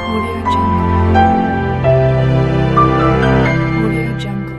Audio Jungle. Audio Jungle.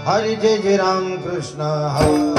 Hari जय जय राम कृष्ण हरे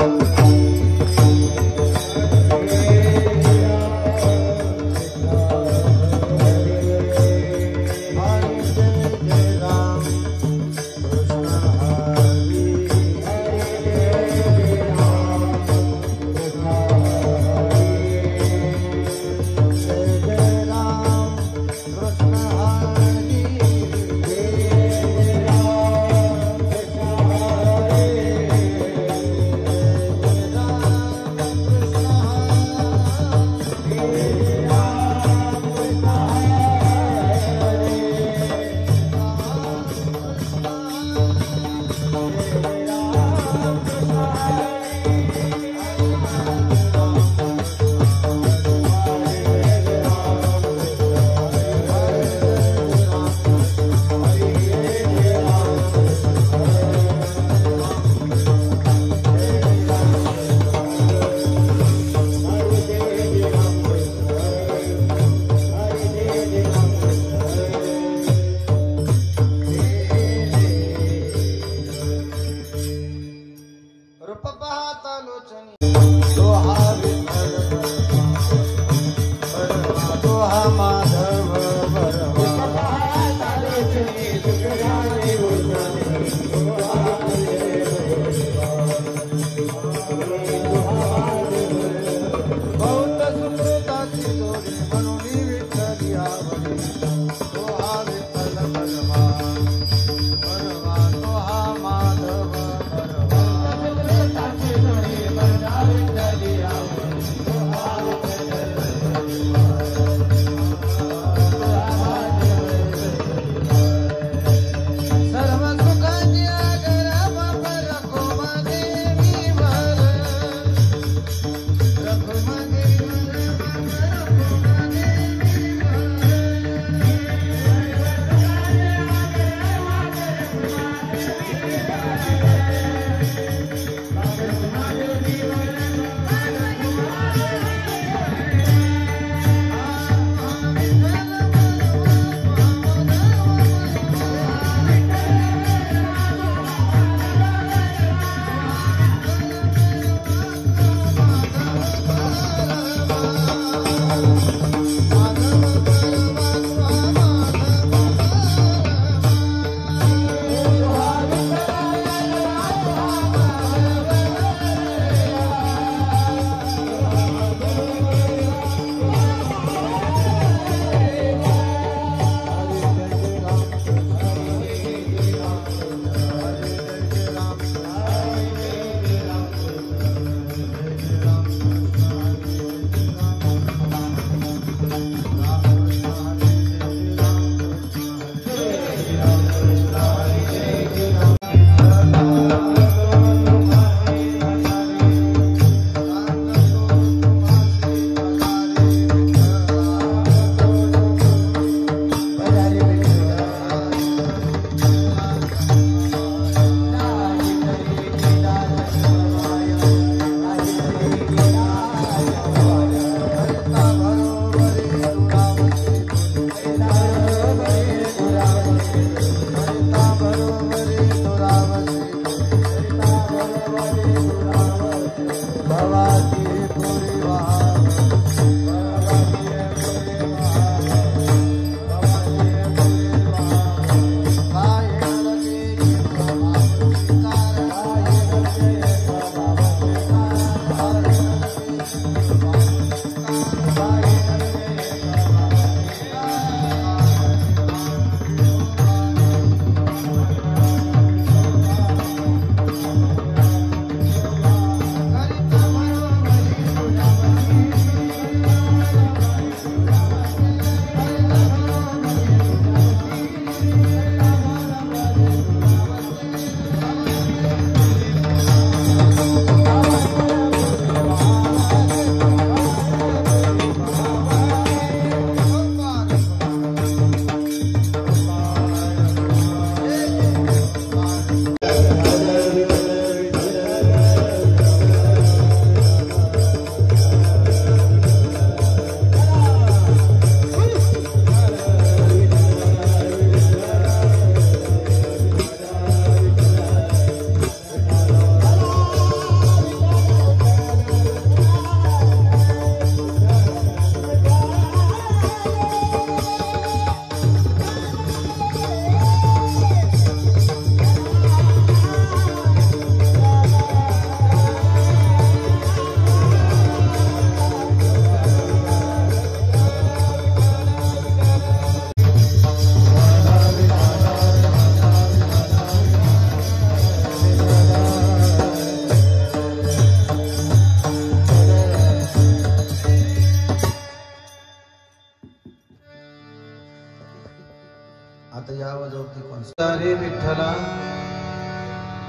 आता यावं जाऊ ती कोण रे विठ्ठला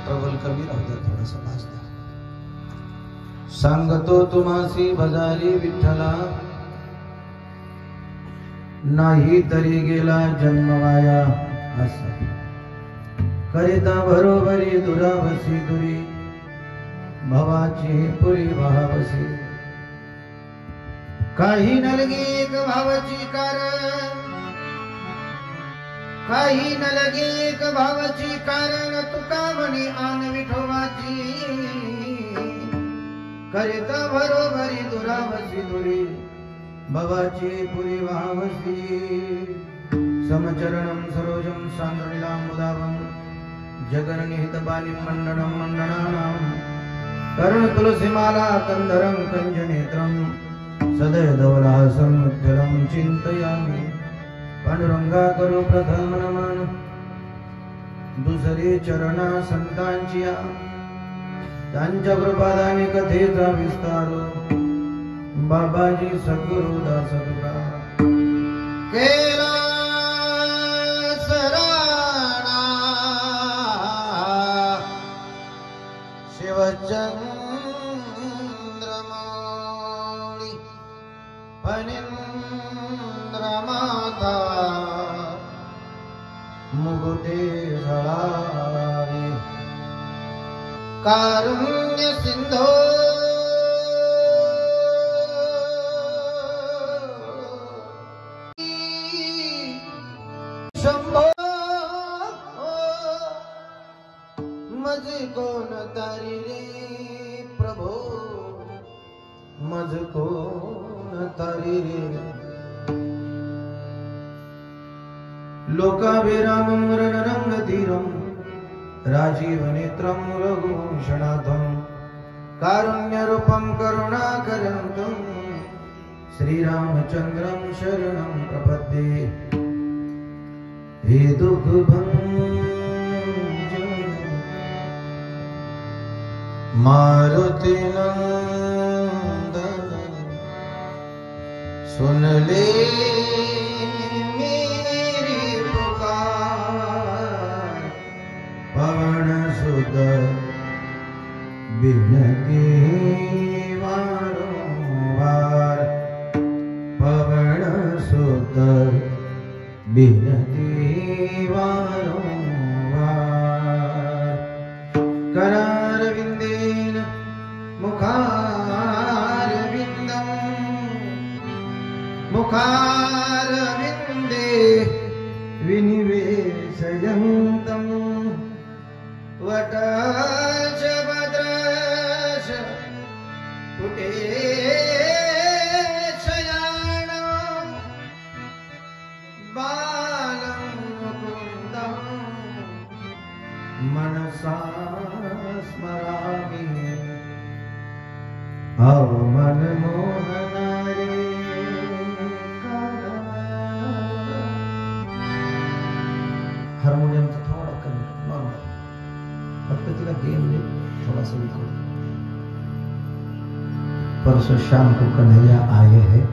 प्रबल कमी राहू द्या थोडस भासद्या सांगतो तुम्हासी भजारी विठ्ठला नाही तरी गेला जन्म वाया असा करिता बरोबरी दुरावसी दुरी भवाची पुरी भावसी काही नलगी एक भावाची कारण काही नलगी एक भावाची कारण तुका म्हणे आन विठोबाची करिता बरोबरी दुरावसी दुरी भवाची पुरी भावसी समचरणं सरोजं सान्द्रलीलामुदावं जगन्निहित बालिं मण्डनं मण्डनानां कर्ण तुलसीमाला कंदरं कंजनेत्रं सदयधवलासं उज्ज्वलं चिन्तयामि पांडुरंगा करो प्रथम नमन दुसरे चरणा संतांची त्यांच्या कृपादानी कथेचा विस्तार बाबाजी सद्गुरु दास तुका केला सराणा शिवचंद्रमौळी फणींद्रमाता मुकुटे झळावे कारुण्य सिंधो शंभो मज कोण तारी रे प्रभो मज कोण तारी रे लोकाभिरामं रणरंगधीरं राजीव नेत्रं रघुभूषणाधं कारुण्यरूपं करुणाकरं श्रीरामचन्द्रं शरणं प्रपद्ये हे दुःखभंजन मारुति नंदन सुन ले मेरी पुकार पवन सुत बिनती वारंवार पवन सुत बिनती वारंवार करारविंदेन मुखारविंदं मुखारविंदे विनिवेशयन्तं वटच भद्रश पुटे मनसा स्मरामि अब मन मोहना रे हारमोनियम तो थोड़ा कम नॉर्मल फक्त तिला गेम में थोड़ा सा लिखो परसों शाम को कन्हैया आए हैं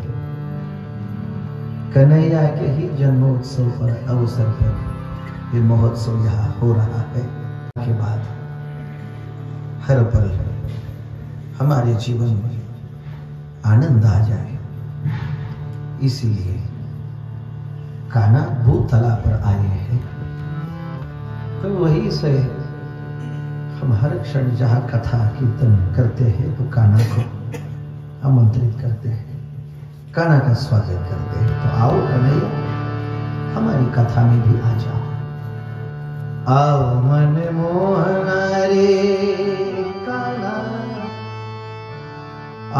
कन्हैया के ही जन्मोत्सव पर अवसर पर ये महोत्सव यहाँ हो रहा है के बाद हर पल हमारे जीवन में आनंद आ जाए इसीलिए कान्हा भूतला पर आए हैं तो वही से हम हर क्षण जहाँ कथा कीर्तन करते हैं तो कान्हा को आमंत्रित करते हैं कान्हा का स्वागत करते हैं तो आओ कन्हैया हमारी कथा में भी आ जाओ आओ मन मोहना रे कान्हा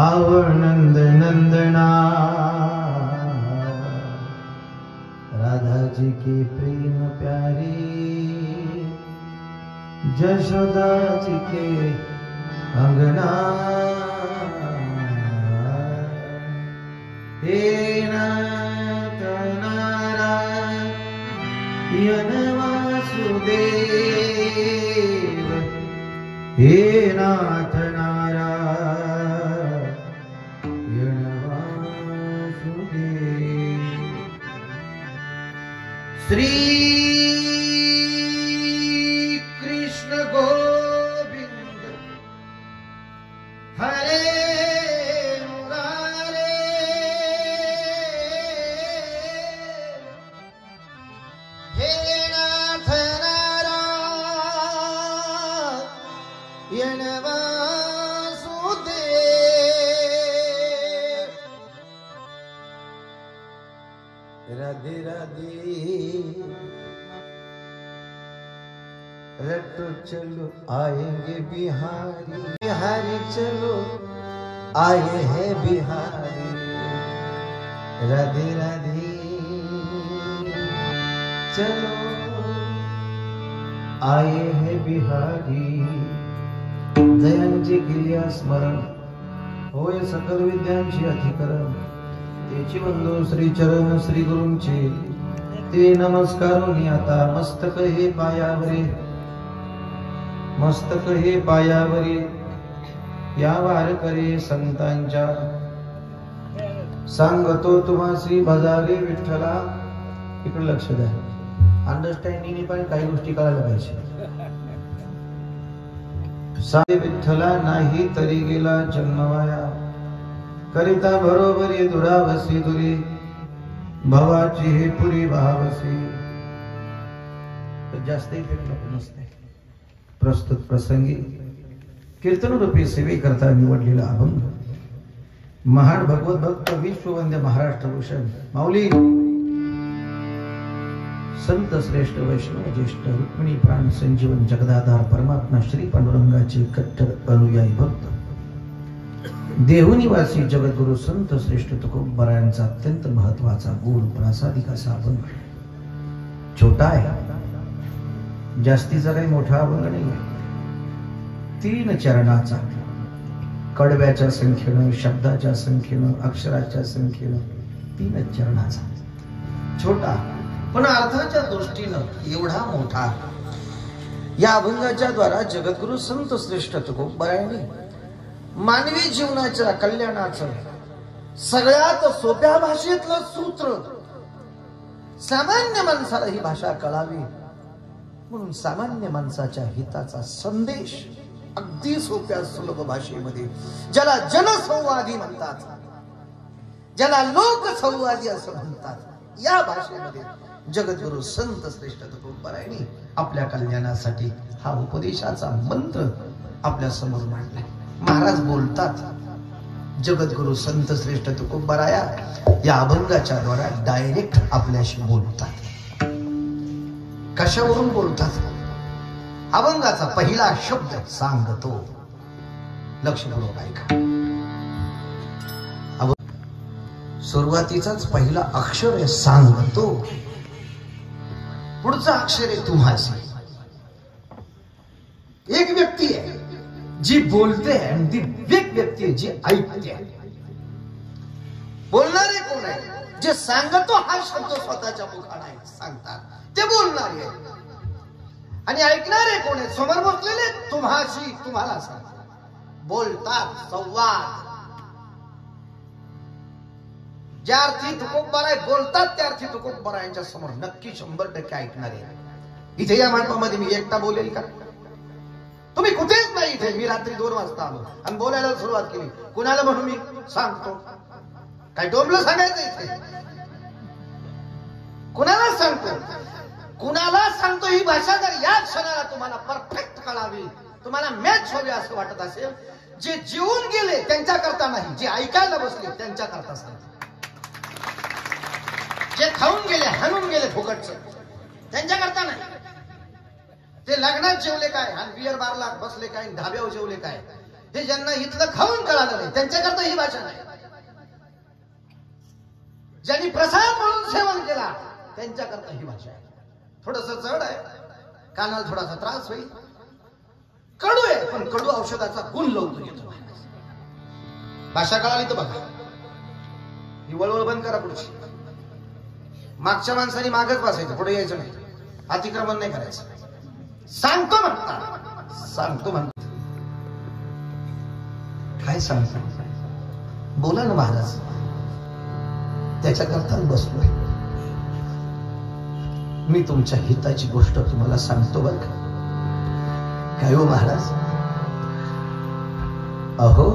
आओ नंद नंदना राधा जी की प्रेम प्यारी जशोदा जी के अंगना हे नाथ नारायण वासुदेव हे नाथ नारायण वासुदेव श्री कृष्ण गोविंद हरे मुरारे हे नाथ नारायण वासुदेव। राधे राधे रटो चलो आएंगे बिहारी, बिहारी चलो आए हैं बिहारी। राधे राधे चलो आए हैं बिहारी। जयांचे केलिया स्मरण होय सकल विद्यांची अधिकरण। तेची वंदो श्री चरण श्री गुरूंचे ते नमस्कारोनी आता मस्तक हे पायावरे, मस्तक हे पायावरे या वारकरी संतांच्या। सांगतो तुम्हासी भजारे विठ्ठला। इकडे लक्ष द्या, अंडरस्टँडिंग पण काही गोष्टी कळायला पाहिजे। सारे विठ्ठला नाही तरी गेला जन्मवाया, करिता बरोबरी दुरावसी दुरी, भवाची हे पुरी भावसी। जास्त इफेक्ट नसते। प्रस्तुत प्रसंगी कीर्तन रूपी सेवे करता निवडलेला अभंग महान भगवत भक्त विश्ववंद्य महाराष्ट्र भूषण माऊली संत श्रेष्ठ वैष्णव ज्येष्ठ रुक्मिणी प्राण संजीवन जगदाधार परमात्मा श्री पांडुरंगाचे कट्टर अनुयायी भक्त देहुनिवासी जगद्गुरु संत श्रेष्ठ तुकोबरायांचा अत्यंत महत्वाचा गोड प्रासादिक असा अभंग। छोटा आहे, जास्तीचा काही मोठा अभंग नाही आहे। 3 चरणाचा, कडव्याच्या संख्येनं, शब्दाच्या संख्येनं, अक्षराच्या संख्येनं 3 चरणाचा, छोटा पण अर्थाच्या दृष्टीनं एवढा मोठा। या अभंगाच्या द्वारा जगद्गुरु संत श्रेष्ठ तुकोबरायांनी मानवी जीवनाच्या कल्याणाचं सगळ्यात सोप्या भाषेतलं सूत्र, सामान्य माणसाला ही भाषा कळावी म्हणून सामान्य माणसाच्या हिताचा संदेश अगदी सोप्या सुलभ भाषेमध्ये, ज्याला जनसंवादी म्हणतात, ज्याला लोकसंवादी असं म्हणतात, या भाषेमध्ये जगद्गुरु संत श्रेष्ठ तुकोबरायांनी आपल्या कल्याणासाठी हा उपदेशाचा मंत्र आपल्या समोर मांडला। महाराज बोलतात, जगद्गुरु संत श्रेष्ठ तुकोबराया या अभंगाच्या द्वारा डायरेक्ट आपल्याशी बोलतात। कशावरून बोलतात? अभंगाचा पहिला शब्द सांगतो, लक्षपूर्वक ऐका। सुरुवातीचाच पहिला अक्षर आहे सांगतो, पुढचा अक्षर आहे तुम्हासी। एक व्यक्ती आहे जी बोलते आहे आणि ती एक व्यक्ती आहे जी ऐकते आहे। बोलणारे कोण आहे? जे सांगतो हा शब्द स्वतःच्या मुखाने सांगतात ते बोलणारे आहे, आणि ऐकणारे कोण आहे? समोर बसलेले तुम्हाशी, तुम्हाला सांगतात, बोलतात, संवाद। ज्या अर्थी तुकोबराय बोलतात त्या अर्थी तुकोबरायांच्या समोर नक्की 100% ऐकणारे। इथे या मंडपामध्ये मी एकटा बोलेल का? तुम्ही कुठेच नाही इथे। मी रात्री 2 वाजता आलो आणि बोलायला सुरुवात केली, कुणाला म्हणून मी सांगतो? काय डोंबलं सांगायचं इथे? कुणाला सांगतो? कुणाला सांगतो ही भाषा जर या क्षणाला तुम्हाला परफेक्ट कळावी, तुम्हाला मॅच व्हावी असं वाटत असेल, जे जीवन गेले त्यांच्या करता नाही, जे ऐकायला बसले त्यांच्या करता सांगतो। जे खाऊन गेले, हाणून गेले फुकटचं, त्यांच्या करता नाही। ते लग्नात जेवले काय आणि बियर बारला बसले काय, ढाब्यावर जेवले काय, हे ज्यांना इथलं खाऊन कळालं नाही त्यांच्याकरता ही भाषा नाही। ज्यांनी प्रसाद म्हणून सेवन केला त्यांच्याकरता ही भाषा आहे। थोडस चढ आहे, कानाला थोडासा त्रास होईल, कडू आहे पण कडू औषधाचा गुण लवकर येतो। भाषा कळाली तर बघा, ही वळवळ बंद करा पुढची। मागच्या माणसाने मागच बसायचं, पुढे यायचं नाही, अतिक्रमण नाही करायचं। सांगतो म्हणतात, सांगतो म्हणतात, काय सांगतो? बोला ना महाराज, त्याच्याकरता बसलोय। मी तुमच्या हिताची गोष्ट तुम्हाला सांगतो बरं का. काय हो महाराज, अहो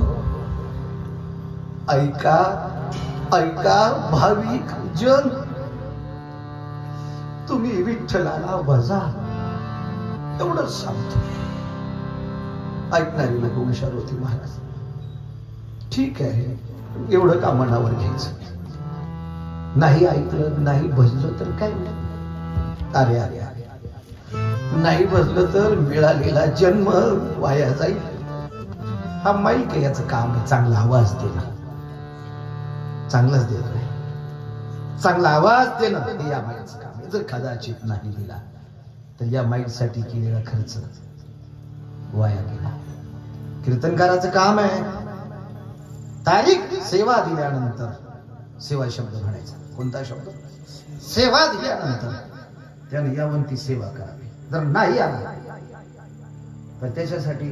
ऐका ऐका भाविक जन, तुम्ही विठ्ठलाला वजा, एवढंच सांगतो. ऐकणारी लोक हुशार होती. महाराज ठीक आहे, एवढं का मनावर घ्यायचं, नाही ऐकलं नाही भजलं तर काय. अरे अरे अरे, नाही भजलं तर मिळालेला जन्म वाया जाईल. हा माईक आहे, याचं काम आहे चांगला आवाज देणं, चांगलाच देत नाही, चांगला आवाज देणं हे या माईकचं काम आहे. जर कदाचित नाही दिला तर या माईक साठी केलेला खर्च वाया गेला. कीर्तनकाराचं काम आहे तारीख सेवा दिल्यानंतर, सेवा शब्द म्हणायचा. कोणता शब्द? सेवा दिल्यानंतर त्याने यावंती सेवा करावी. जर नाही आला तर त्याच्यासाठी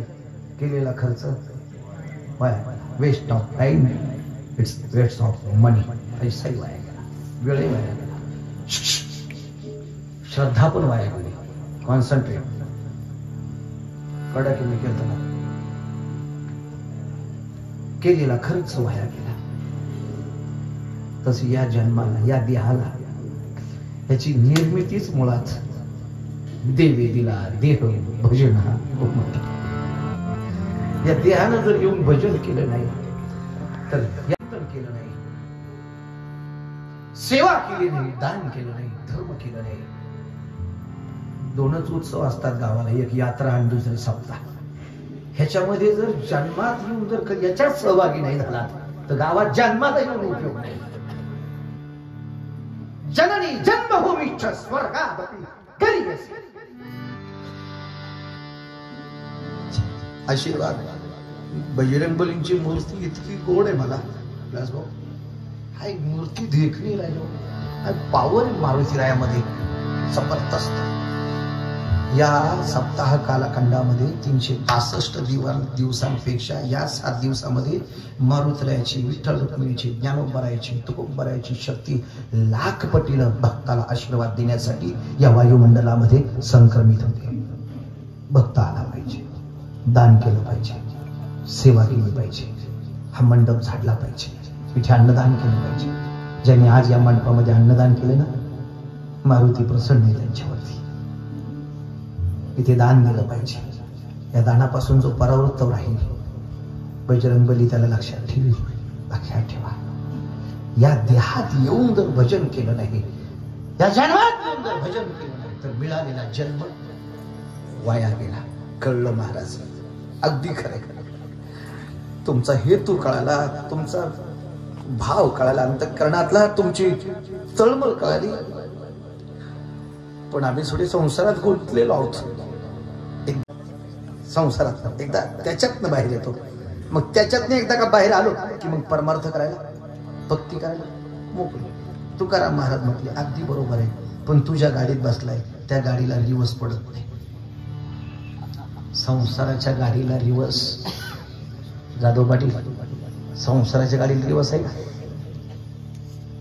केलेला खर्च वाया, waste of time, it's waste of money. पैसाही वाया गेला, वेळही वाया गेला, श्रद्धा पण वाया गेली. कॉन्सन्ट्रेट कडक मी कीर्तना केलेला खर्च वाया गेला. तस या जन्माला, या देहाला, याची निर्मितीच मुळात देवी दिला देह भजन हा खूप मोठा. या देहानं जर येऊन भजन केलं नाही तर कीर्तन केलं नाही, सेवा केली नाही, दान केलं नाही, धर्म केलं नाही. दोनच उत्सव असतात गावाला, एक यात्रा आणि दुसरे सप्ताह. ह्याच्यामध्ये जर जन्मात येऊन जर याच्यात सहभागी नाही झाला तर गावात जन्माला येऊन उपयोग नाही. जननी जन्मभूमीच्च स्वर्गादपि गरीयसी. आशीर्वाद. बजरंगबलींची मूर्ती इतकी गोड आहे मला भाऊ, हा एक मूर्ती देखणी राहिलो, पावर मारुतीरायामध्ये जबरदस्त. या सप्ताह कालखंडामध्ये 365 दिवसांपेक्षा या 7 दिवसामध्ये मारुतीरायाची, विठ्ठल रुक्मिणीची, ज्ञानोबरायाची, तुकोबरायाची शक्ती लाख पटीनं भक्ताला आशीर्वाद देण्यासाठी या वायुमंडलामध्ये संक्रमित होते. भक्त आला पाहिजे, दान केलं पाहिजे, सेवा केली पाहिजे, हा मंडप झाडला पाहिजे, इथे अन्नदान केलं पाहिजे. ज्यांनी आज या मंडपामध्ये अन्नदान केलं ना, मारुती प्रसन्न आहे त्यांच्यावरती. इथे दान दिलं पाहिजे. या दानापासून जो परावृत्त राहील, बजरंगबली त्याला लक्षात ठेवी, लक्षात ठेवा. या देहात येऊन जर भजन केलं नाही, या जन्मात येऊन जर भजन केलं नाही तर मिळालेला जन्म वाया गेला. कळलं महाराज? अगदी खरं. तुमचा हेतू कळाला, तुमचा भाव कळाला, अंतःकरणातला तुमची तळमळ कळाली. पण आम्ही थोडे संसारात गुंतलेलो आहोत. संसारात एकदा त्याच्यातनं बाहेर येतो, मग त्याच्यातनं एकदा का बाहेर आलो की मग परमार्थ करायला, भक्ती करायला मोकळे. तुकाराम महाराज म्हटले अगदी बरोबर आहे, पण तुझ्या गाडीत बसलाय त्या गाडीला रिवर्स पडत नाही. संसाराच्या गाडीला रिवर्स, जाधव पाटील, संसाराच्या गाडीला रिवर्स आहे का?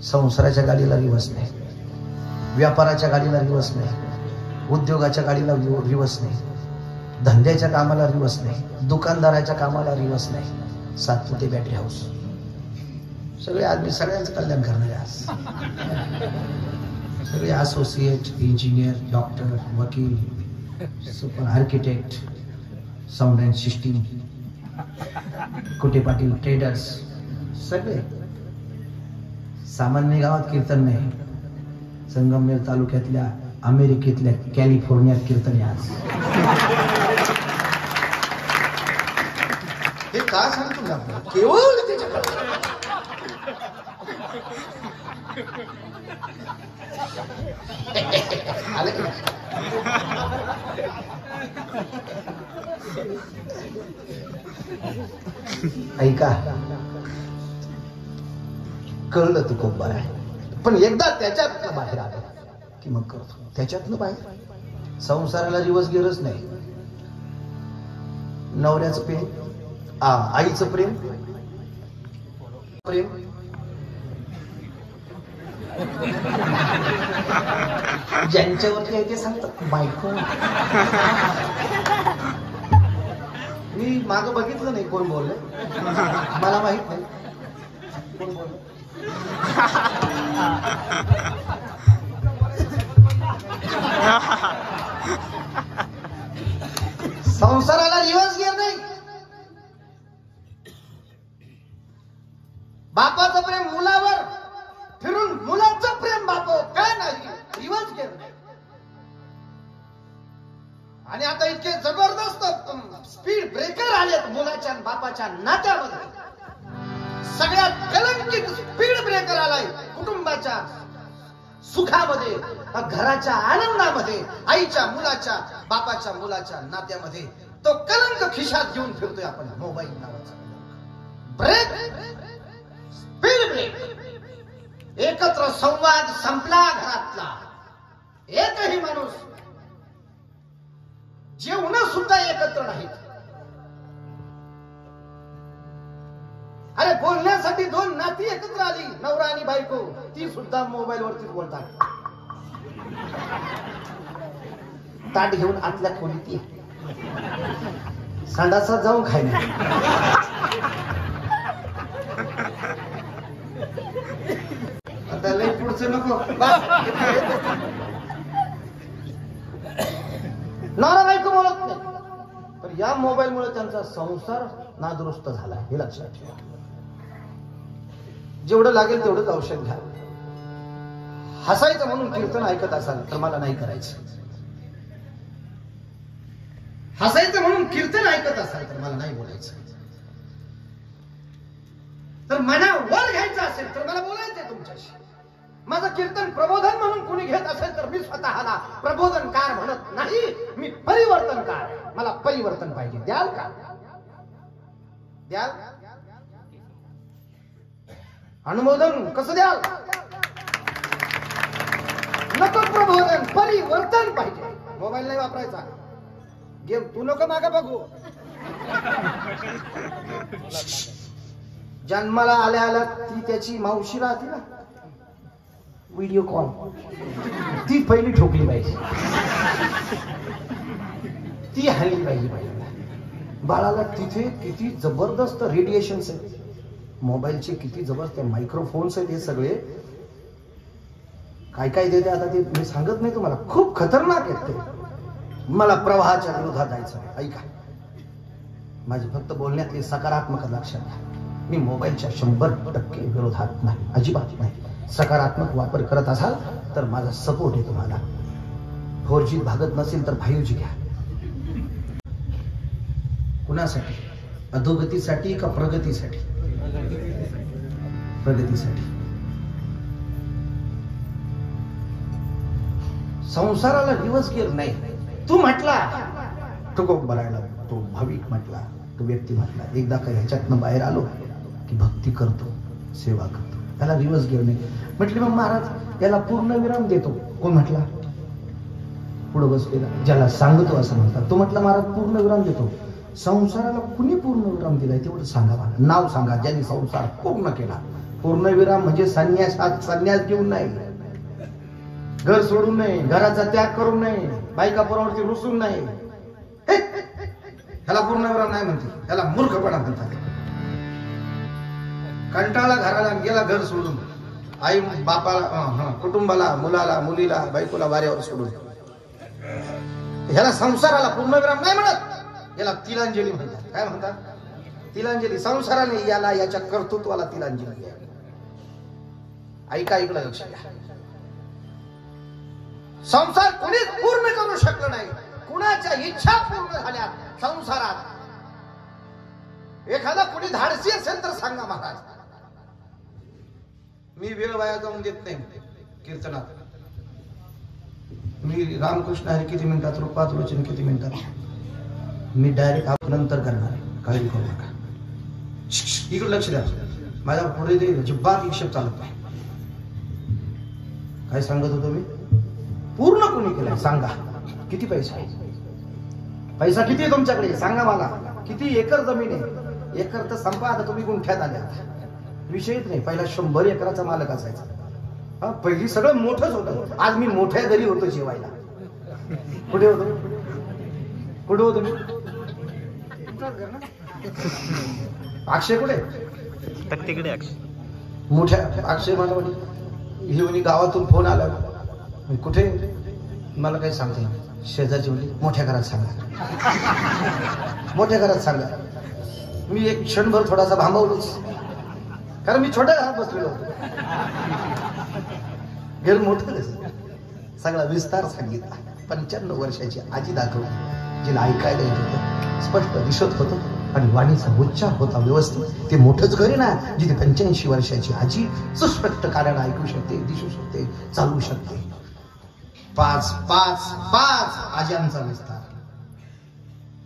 संसाराच्या गाडीला रिवर्स नाही, व्यापाराच्या गाडीला रिवर्स नाही, उद्योगाच्या गाडीला रिवर्स नाही, धंद्याच्या कामाला रिवर्स नाही, दुकानदाराच्या कामाला रिवर्स नाही. सातपुते बॅटरी हाऊस सगळे आज मी सगळ्यांचं कल्याण करणारे. आज सगळे असोसिएट इंजिनियर, डॉक्टर, वकील, super architect, sound and system, कुठे पाटील ट्रेडर्स, सगळे. सामान्य गावात कीर्तन नाही, संगमनेर तालुक्यातल्या अमेरिकेतल्या कॅलिफोर्नियात कीर्तन आहे आज. हे का सांगतो ना, केवळ ऐका, कळलं तू खूप बरं आहे, पण एकदा त्याच्यातनं बाहेर आलं की मग करतो. त्याच्यातनं बाहेर संसाराला दिवस गेलच नाही. नवऱ्याचं प्रेम, आईचं प्रेम, प्रेम ज्यांच्यावरती आहे ते सांगतात बायको. मी मागं बघितलं नाही कोण बोललं, मला माहित नाही कोण बोललं. संसाराला रिवर्स गिअर नाही. बापाचं प्रेम मुलावर फिरून मुलाचं प्रेम बापावर काय नाही, रिवर्स गिअर नाही. आणि आता इतके जबरदस्त स्पीड ब्रेकर आलेत मुलाच्या बापाच्या नात्यामध्ये. सगळ्यात कलंकित स्पीड ब्रेकर आलाय कुटुंबाच्या सुखामध्ये, घराच्या आनंदामध्ये, आईच्या मुलाच्या बापाच्या मुलाच्या नात्यामध्ये. तो कलंक खिशात घेऊन फिरतोय आपण, मोबाईल नावाचा ब्रेक, स्पीड ब्रेक. एकत्र संवाद संपला घरातला. एकही माणूस जेवण सुद्धा एकत्र नाहीत. अरे बोलण्यासाठी दोन नाती एकत्र आली, नवरा आणि बायको, ती सुद्धा मोबाईल वरतीच बोलतात. ताट घेऊन आतल्या खोलीत ये, संडासात जाऊन खाय नाही. आता लई पुढचं नको. नवरा बायको बोलत नाही, पण या मोबाईल मुळे त्यांचा संसार नादुरुस्त झाला, हे लक्षात ठेवा. जेवढं लागेल तेवढंच औषध घ्या. हसायचं म्हणून कीर्तन ऐकत असाल तर मला नाही करायचं. हसायचं म्हणून कीर्तन ऐकत असाल तर मला नाही बोलायचं. तर मनावर घ्यायचं असेल तर मला बोलायचंय तुमच्याशी. माझं कीर्तन प्रबोधन म्हणून कुणी घेत असेल तर मी स्वतःला प्रबोधनकार म्हणत नाही, मी परिवर्तनकार. मला परिवर्तन पाहिजे. द्याल का? द्याल? अनुमोदन कसं द्याल? नको प्रबोधन, परिवर्तन पाहिजे. मोबाईल नाही वापरायचा. गेम तू नको मागे बघू. जन्माला आल्या आल्या ती त्याची मावशी राहते ना, व्हिडिओ कॉल, ती पहिली ठोकली पाहिजे, ती हल्ली पाहिजे. बाळाला तिथे किती जबरदस्त रेडिएशन्स आहेत, मोबाईलचे किती जबरदस्त मायक्रोफोन्स आहेत. हे सगळे काय काय देते आता ते मी सांगत नाही तुम्हाला, खूप खतरनाक आहेत ते. मला प्रवाहाच्या विरोधात जायचं. ऐका, माझी फक्त बोलण्यातली सकारात्मक लक्षात घ्या. मी मोबाईलच्या 100% विरोधात नाही, अजिबात नाही. सकारात्मक वापर करत असाल तर माझा सपोर्ट आहे तुम्हाला. 4G भागत नसेल तर 5G घ्या. कुणासाठी? अधोगतीसाठी का प्रगतीसाठी? प्रगतीसाठी. संसाराला रिवर्स गिअर नाही. तू म्हटला, तो बरायला, तो भाविक म्हटला, तो व्यक्ती म्हटला, एकदा का ह्याच्यातनं बाहेर आलो की भक्ती करतो, सेवा करतो, त्याला रिवर्स गिअर नाही. म्हटले मग महाराज याला पूर्ण विराम देतो. कोण म्हटला? पुढे बसलेला, ज्याला सांगतो असं म्हणतात तो म्हटला महाराज पूर्ण विराम देतो. संसाराला कुणी पूर्ण विराम दिलाय तेवढं सांगा मला. नाव सांगा ज्यांनी संसार पूर्ण केला. पूर्ण विराम म्हणजे संन्यास घेऊन नाही, घर सोडून नाही, घराचा त्याग करून नाही, बायका पोरावरती रुसून नाही. ह्याला पूर्ण विराम नाही म्हणते, ह्याला मूर्खपणा म्हणतात. कंटाळा घराला गेला, घर सोडून, आई बापाला, कुटुंबाला, मुलाला, मुलीला, बायकोला वाऱ्यावर सोडून. ह्याला संसाराला पूर्ण विराम नाही म्हणत, याला तिलांजली म्हणतात. काय म्हणतात? तिलांजली. संसाराने याला, याच्या कर्तृत्वाला तिलांजली. ऐका, इकडे लक्ष द्या. संसार कुणीच पूर्ण करू शकलं नाही. कुणाच्या इच्छा पूर्ण झाल्या संसारात. एखादा कुणी धाडसी असेल तर सांगा महाराज. मी वेळ वाया जाऊन देत नाही कीर्तनात. मी रामकृष्ण हरी किती मिनिटात, रूपात लोचन किती मिनिटात, मी डायरेक्ट आपण नंतर करणार आहे, काळजी करू नका. इकडे लक्ष द्या. माझ्या पुढे ते अजिबात हिशोब चालत नाही. काय सांगत होतो मी? पूर्ण कोणी केलाय सांगा. किती पैसा आहे? पैसा किती आहे तुमच्याकडे सांगा मला. किती एकर जमीन आहे? एकर तर संपा, आता तुम्ही गुंठ्यात आल्या. विषयच नाही. पहिला 100 एकराचा मालक असायचा. हा, पहिली सगळं मोठंच होतं. आज मी मोठ्या घरी होतो जेवायला. कुठे होतो? कुठे होतो मी? अक्षय कुठे? तिकडे अक्षय. मोठ्या अक्षय मला ही म्हणे गावातून फोन आला. कुठे? मला काही सांगते नाही. शेजारची म्हणे मोठ्या घरात सांगा. मोठ्या घरात सांगा. मी एक क्षणभर थोडासा भांबवलोच, कारण मी छोट्या घरात बसलेलो होतो. घर मोठं दिसत. सगळा विस्तार सांगितला. 95 वर्षाची आजी दाखवली, जिला ऐकायला येत होतं, स्पष्ट दिसत होतं आणि वाणीचा उच्चार होता व्यवस्थित. ते मोठंच घर आहे ना, जिथे 85 वर्षाची आजी सुस्पष्ट कारण ऐकू शकते, दिसू शकते, चालू शकते. 5 आज्यांचा विस्तार.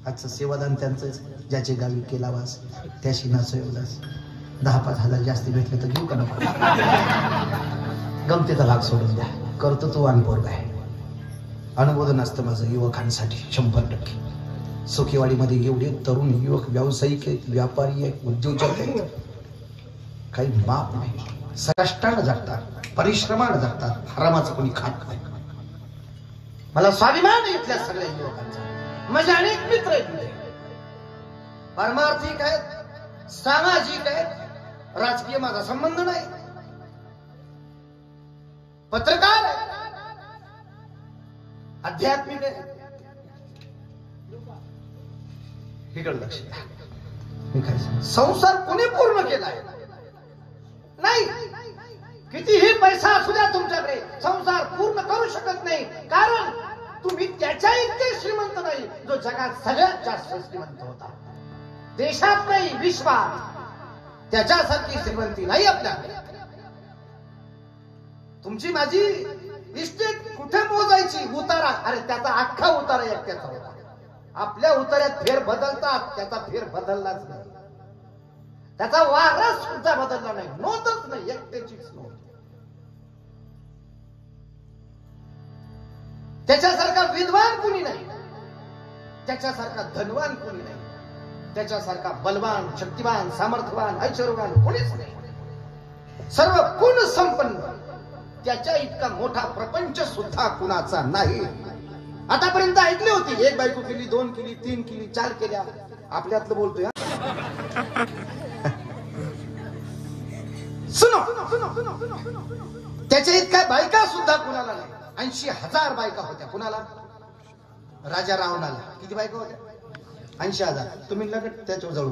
आजचं सेवादान त्यांचंच, ज्याचे गावी केला वास त्याशी नाचो एवढाच. 10-5 हजार जास्ती भेटले तर घेऊ का नको? गमतीचा भाग सोडून द्या. करतो तो अनुभव आहे. अनुमोदन असतं माझं युवकांसाठी 100%. सुखेवाडीमध्ये एवढे तरुण युवक व्यावसायिक आहेत, व्यापारी आहेत, उद्योजक आहेत, काही माप नाही. कष्टानं जगतात, परिश्रमानं जगतात. हरामाचं कोणी खात नाही. मला स्वाभिमान आहे इथल्या सगळ्या युवकांचा. माझे अनेक मित्र आहेत, परमार्थिक आहेत, सामाजिक आहेत. राजकीय माझा संबंध नाही. पत्रकार आहे, आध्यात्मिक आहे. इकडे लक्ष द्या. मी काय सांग, संसार कोणी पूर्ण केलाय? नाही. कितीही पैसा असू द्या तुमच्याकडे, संसार पूर्ण करू शकत नाही. कारण तुम्ही त्याच्या इतके श्रीमंत नाही जो जगात सगळ्यात जास्त श्रीमंत होता. देशात नाही, विश्वात त्याच्यासारखी श्रीमंती नाही आपल्याकडे. तुमची माझी इस्टेट कुठे मोजायची? उतारा. अरे त्याचा अख्खा उतारा एकट्याचा होता. आपल्या उतार्यात फेर बदलतात, त्याचा फेर बदललाच नाही. त्याचा वारस सुद्धा बदलला नाही. नोंदच नाही, एकट्याचीच नोंद. त्याच्यासारखा विद्वान कुणी नाही, त्याच्यासारखा धनवान कुणी नाही, त्याच्यासारखा बलवान, शक्तिवान, सामर्थ्यवान, ऐश्वर्यवान कोणीच नाही. सर्व गुण संपन्न, त्याच्या इतका मोठा प्रपंच सुद्धा कुणाचा नाही. आतापर्यंत ऐकली होती, 1 बायको केली, 2 केली, 3 केली, 4 केल्या. आपल्यातलं बोलतोय. सुनो, त्याच्या इतक्या बायका सुद्धा कुणाला नाही. 80,000 बायका होत्या. कुणाला? राजा रावणाला. किती बायका होत्या? 80,000. तुम्ही लगेच त्याच्यावर जळू.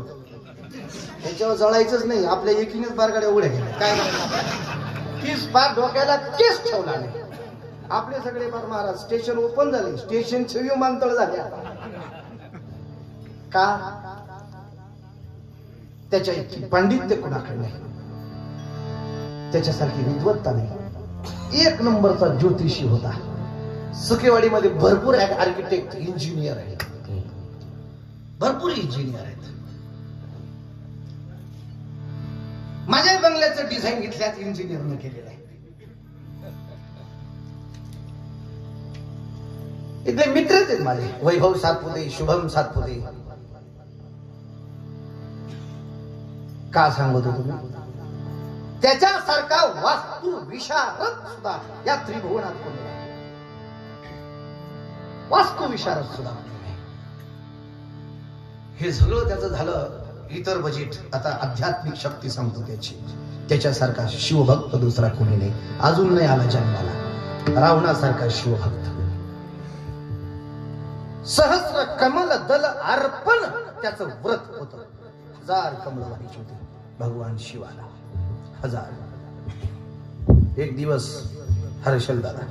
त्याच्यावर जळायचंच नाही. आपल्या एकीनेच बारगाड्या उड्या गेल्या. काय नाही, 30 बार डोक्याला केस ठेवला नाही. आपले सगळे बार महाराज स्टेशन ओपन झाले, स्टेशनचे विमानतळ झाले. का? त्याच्या इतकी पांडित्य कुणाकडे नाही, त्याच्यासारखी विद्वत्ता नाही. 1 नंबरचा ज्योतिषी होता. सुखेवाडीमध्ये भरपूर आर्किटेक्ट, इंजिनियर आहेत, भरपूर इंजिनियर आहेत. माझ्या बंगल्याचं डिझाईन इथल्याच इंजिनियरने केलेलं आहे. इथले मित्रच आहेत माझे, वैभव सातपुते, शुभम सातपुते. का सांगतो तुम्ही? त्याच्यासारखा वास्तु विशारद सुद्धा या त्रिभुवनात कोणी नाही. वास्तु विशारद सुद्धा हे सगळं त्याचं झालं. इतर बजेट. आता आध्यात्मिक शक्ती सांगतो त्याची. त्याच्यासारखा शिवभक्त दुसरा कोणी नाही. अजून नाही आला जन्माला रावणासारखा शिवभक्त. सहस्र कमल दल अर्पण त्याचं व्रत होत. 1000 कमल व्हायची होती भगवान शिवाला. 1000. एक दिवस हर्षल दादा,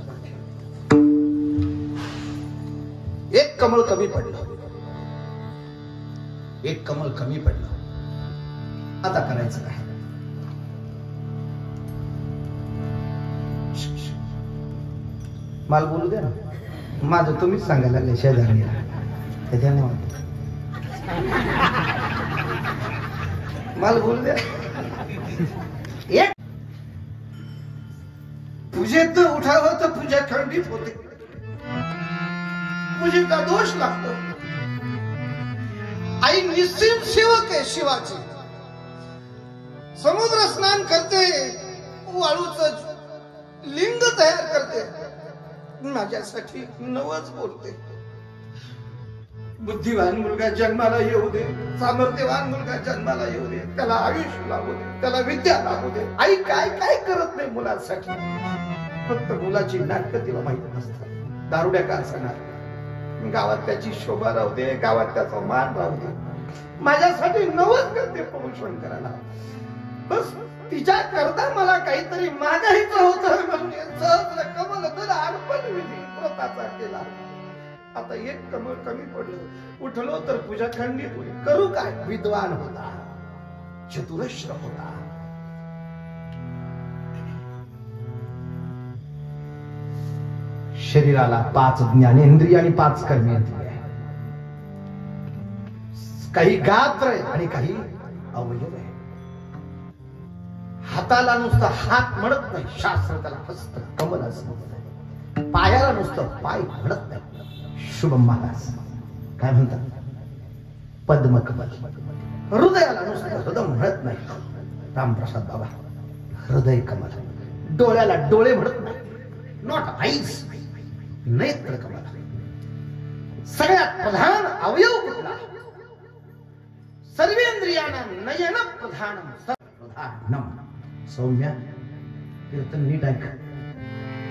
एक कमळ कमी पडलं. एक कमळ कमी पडलं. आता करायचं काय? मला बोलू द्या ना. माझं तुम्हीच सांगायला लागले शेजारी. धन्यवाद. मला बोलू द्या. एक पूजेत उठावं तर पूजा खंडित होते. पूजेचा दोष लागतो. आई निश्चित सेवक आहे शिवाची. समुद्र स्नान करते, वाळूच लिंग तयार करते, माझ्यासाठी नवच बोलते. बुद्धिवान मुलगा जन्माला येऊ दे, सामर्थ्यवान मुलगा जन्माला येऊ दे, त्याला आयुष्य लागू दे, त्याला विद्या लागू दे. आई काय काय करत नाही मुलासाठी. फक्त मुलाची नाटकं तिला माहित नसतात. दारुड्या का असणार, गावात त्याची शोभा राहू दे, गावात त्याचा मान राहू दे, माझ्यासाठी नवच करते प्रमोशन करायला. बस तिच्या करता मला काहीतरी मागायचं होतं म्हणजे कमल तुला अर्पण विधी व्रताचा केला. आता एक कमल कमी पडलं, उठलो तर पूजा खंडित होईल. करू काय. विद्वान होता, चतुरश्र होता. शरीराला 5 ज्ञानेंद्रिय आणि 5 कर्मेंद्रिय, काही गात्र आहे आणि काही अवयव आहे. हाताला नुसतं हात म्हणत नाही, शास्त्र त्याला हस्त कमल असं म्हणत. पायाला नुसतं पाय म्हणत नाही, शुभम महाराज काय म्हणतात, पद्म कमल. हृदयाला नुसतं हृदय म्हणत नाही, रामप्रसाद बाबा हृदय कमल. डोळ्याला डोळे म्हणत नाही, नॉट आईज, नेत्र कमल. सगळ्यात प्रधान अवयव कुठला, सर्वेंद्रियांना नयन प्रधानम. सौम्या कीर्तन नीट ऐक.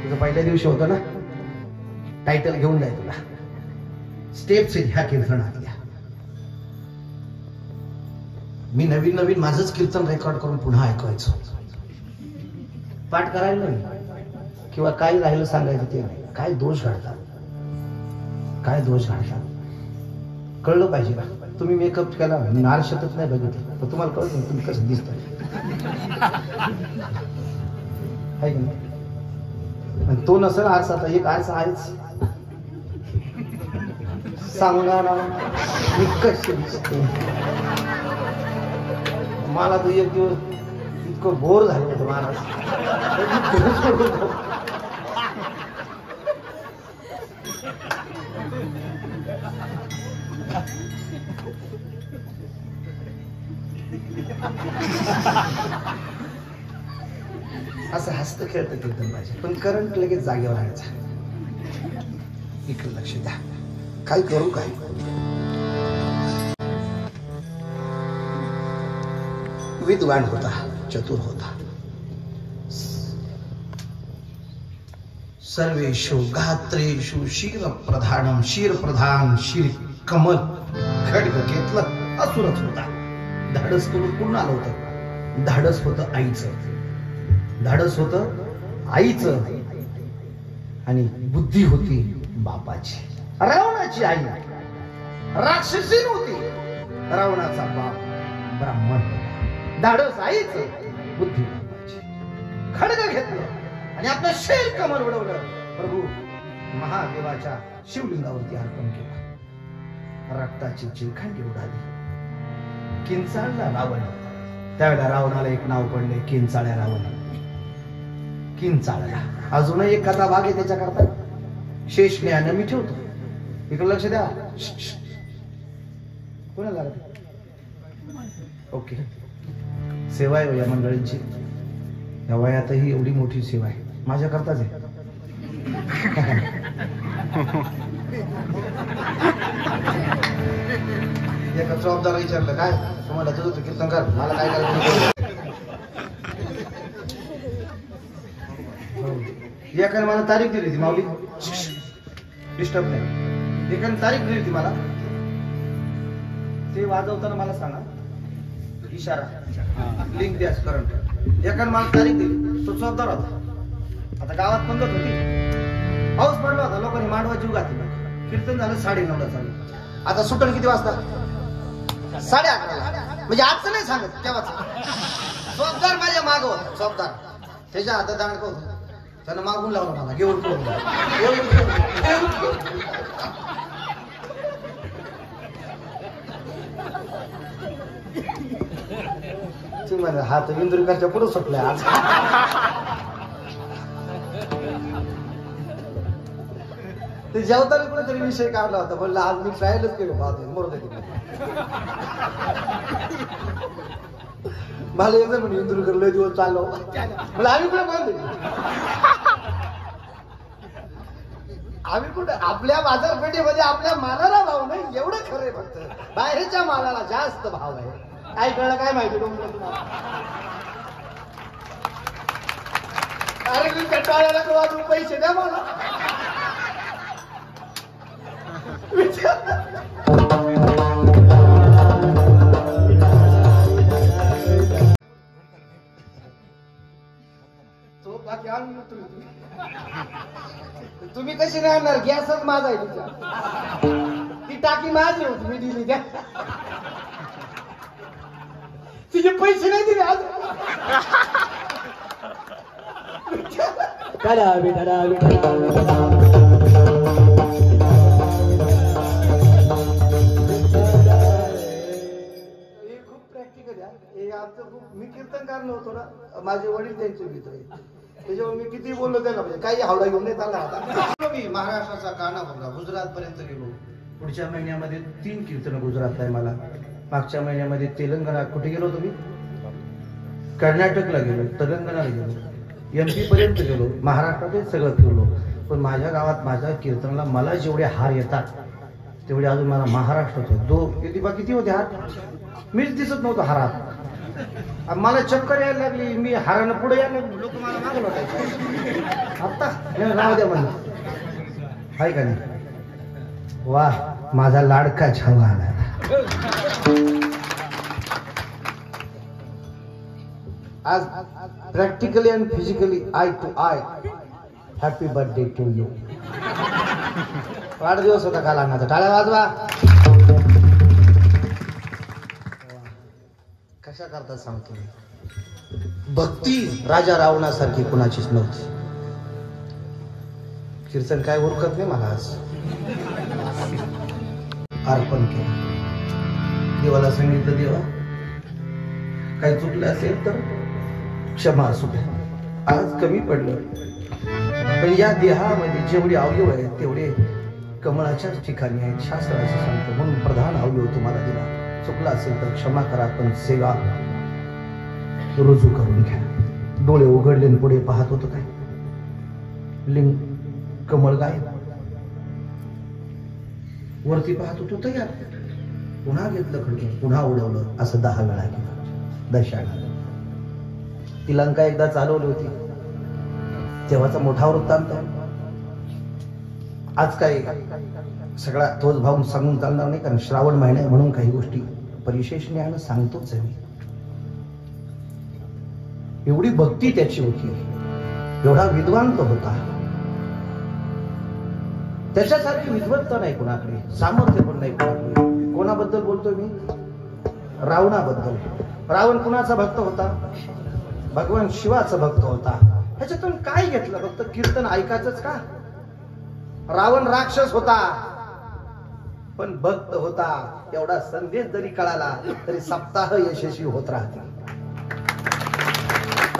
तुझं पहिल्या दिवशी होतं ना, टायटल घेऊन जाय तुला. स्टेप्स ह्या कीर्तनातल्या. मी नवीन नवीन माझंच कीर्तन रेकॉर्ड करून पुन्हा ऐकवायचो. पाठ करायला नाही किंवा काय राहिलं सांगायचं ते नाही. काय दोष घडतात, काय दोष घडतात कळलं पाहिजे का. तुम्ही मेकअप केला, नार शतच नाही बघितलं तर तुम्हाला कळत नाही तुम्ही कसं दिसत. तो नसेल आरसा, आता एक आरसा आहेच. सांगा ना मी कशी दिसते. मला तर एक दिवस इतकं बोर झालं होतं महाराज. असं हस्त खेळतं कीर्तन पाहिजे, पण करंट लगेच जागेवर राहायचा. इकडे लक्ष द्या. काय करू काय. विद्वान होता, चतुर होता. सर्वेषु गात्रेषु शीर प्रधानम. शीर प्रधान, शीर कमल. खड्ग घेतलं, असुरच होता. धाडस करून पूर्ण आलं होतं. धाडस होतं आईचं, धाडस होतं आईचं, आणि बुद्धी होती बापाची. रावणाची आई राक्षसी होती, रावणाचा बाप ब्राह्मण होता. धाडस आईचं, बुद्धी बापाची. खड्ग घेतलं आणि आपलं शेर कमल उडवलं. प्रभू महादेवाच्या शिवलिंगावरती अर्पण केलं. रक्ताची चिलखंडी उडाली. किंचाळला रावण. त्यावेळेला रावणाला एक नाव पडले, किंचाळ्या रावण. किंचाळला अजूनही एक कथा भाग आहे त्याच्याकरता. शेष ज्ञान मी ठेवतो. इकडे लक्ष द्या. कोणाला ओके. सेवा आहे या मंडळींची. या वयातही एवढी मोठी सेवा आहे. माझ्याकरताच आहे. एका जबाबदार विचारलं, काय तुम्हाला तुझं कीर्तन कर, मला काय करायचं. एकाने मला तारीख दिली होती माऊली, डिस्टर्ब नाही. एकाने तारीख दिली होती मला. ते वाजवताना मला सांगा, इशारा लिंक द्या करंट. एकाने मला तारीख दिली, तो जबाबदार होता. आता गावात पंगत होती, पाऊस पडला होता, लोकांनी मांडवा जीव घातली. कीर्तन झालं 9:30ला चालू. आता सुटण किती वाजता? 11:30. म्हणजे आजचं नाही सांगत, तेव्हाच. जबाबदार माझ्या माग होता. जबाबदार त्याच्या हातात दांडक होत. त्यानं मागून लावलं मला, घेऊन तुम्हाला हात इंदुरीकरच्या पुढे सुटलाय आज. ते जेवताना कुठेतरी विषय काढला होता. म्हणलं आज मी ट्रायलच केलो पाहतो, बरोबर. मला एकदा म्हणे इंदूरकर लय दिवस चाललो मला आम्ही कुठे बंद आम्ही कुठे आपल्या बाजारपेठेमध्ये आपल्या मालाला भाव नाही एवढं खरंय फक्त बाहेरच्या मालाला जास्त भाव आहे काय कळलं काय माहिती तुम्हाला अरे मी कंटाळ्याला कळवा पैसे द्या मला तो बाकी आणून तुम्ही कशी नाही आणणार गॅसच माझा आहे तुझा ती टाकी माझी होती मी दिली द्या तिचे पैसे नाही दिले आज मी कीर्तनकार नव्हतो ना माझे वडील त्यांचे मित्र त्याच्यामुळे मी किती बोललो त्याला म्हणजे काही हावडा घेऊन नाही चालला होता मी महाराष्ट्राचा काना बघा गुजरात पर्यंत गेलो पुढच्या महिन्यामध्ये 3 कीर्तन गुजरात आहे मला मागच्या महिन्यामध्ये तेलंगणा कुठे गेलो तुम्ही कर्नाटकला गेलो तेलंगणाला गेलो MP पर्यंत गेलो महाराष्ट्रात सगळं फिरलो पण माझ्या गावात माझ्या कीर्तनाला मला जेवढे हार येतात तेवढे अजून मला महाराष्ट्रात किती होते हार मीच दिसत नव्हतो हारात मला चक्कर यायला लागली मी हारानं पुढे यायला लोक मला मागं लोटायचे आता राहू द्या म्हणलं हाय का नाही वा माझा लाडका छावा आला आज practically and physically I to I happy birthday to you वाढदिवस होता काल अन्नाचा टाळ्या वाजवा कशा करता सांगतो भक्ती राजा रावणासारखी कुणाचीच नव्हती कीर्तन काय ओळखत नाही मला आज अर्पण केलं देवाला सांगितलं देवा काही चुकलं असेल तर क्षमा असू द्या आज कमी पडलं पण या देहामध्ये जेवढे अवयव आहेत तेवढे कमळाच्याच ठिकाणी आहेत शास्त्र असं सांगतं म्हणून प्रधान अवयव तुम्हाला दिला चुकला असेल तर क्षमा करा पण सेवा रुजू करून घ्या डोळे उघडले पुढे पाहत होतो काय लिंग कमळ गायब वरती पाहत होतो तयार पुन्हा घेतलं खडकं पुन्हा उडवलं असं 10 वेळा केलं दशाला ती लंका एकदा चालवली होती तेव्हाचा मोठा वृत्तांत आज काय सगळा तोच भाव सांगून चालणार नाही कारण श्रावण महिना आहे म्हणून काही गोष्टी परिशेष ज्ञान सांगतोच आहे मी एवढी भक्ती त्याची होती एवढा विद्वान तो होता त्याच्यासारखी विद्वत्ता नाही कोणाकडे सामर्थ्य पण नाही कोणाकडे कोणाबद्दल बोलतोय मी रावणाबद्दल रावण कुणाचा भक्त होता भगवान शिवाचा भक्त होता ह्याच्यातून काय घेतलं फक्त कीर्तन ऐकायचंच का रावण राक्षस होता पण भक्त होता एवढा संदेश जरी कळाला तरी सप्ताह यशस्वी होत राहते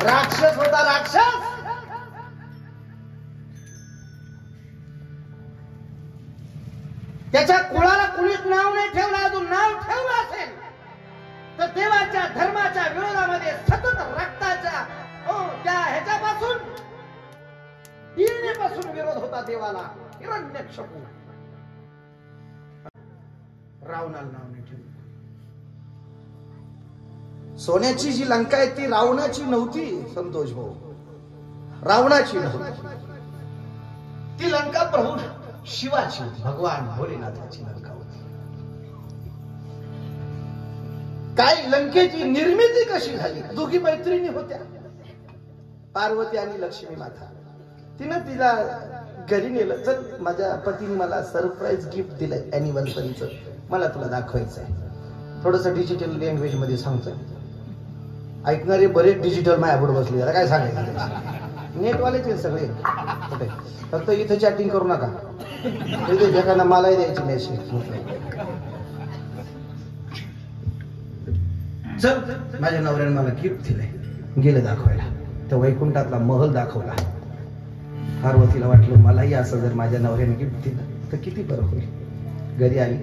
राक्षस होता राक्षस त्याच्या कुळाला कुणीच नाव नाही ठेवलं अजून नाव ठेवलं असेल तर देवाच्या धर्माच्या विरोधामध्ये सतत रक्ताच्या त्या ह्याच्यापासून पासून विरोध होता देवाला हिरण्यकशिपू रावणाला नाव नाही ठेवलं सोन्याची जी लंका आहे ती रावणाची नव्हती संतोष भाऊ रावणाची नव्हती ती लंका प्रभू शिवाची होती भगवान भोलेनाथाची लंका होती काय लंकेची निर्मिती कशी झाली दोघी मैत्रिणी होत्या पार्वती आणि लक्ष्मी माता तिनं तिला घरी नेलं चल माझ्या पतीने मला सरप्राईज गिफ्ट दिलंय अॅनिव्हर्सरीचं मला तुला दाखवायचं आहे थोडस डिजिटल लँग्वेज मध्ये सांगतोय ऐकणारे बरेच डिजिटल माझ्यापुढे बसले आता काय सांगायचं नेटवालेचे सगळे कुठे फक्त इथे चॅटिंग करू नका इथे जगांना मलाही द्यायची मेसेज चल माझ्या नवऱ्याने मला गिफ्ट दिलंय गेले दाखवायला त्या वैकुंठातला महल दाखवला पार्वतीला वाटलं मलाही असं जर माझ्या नवऱ्याने गिफ्ट दिलं तर किती बरं होईल घरी आली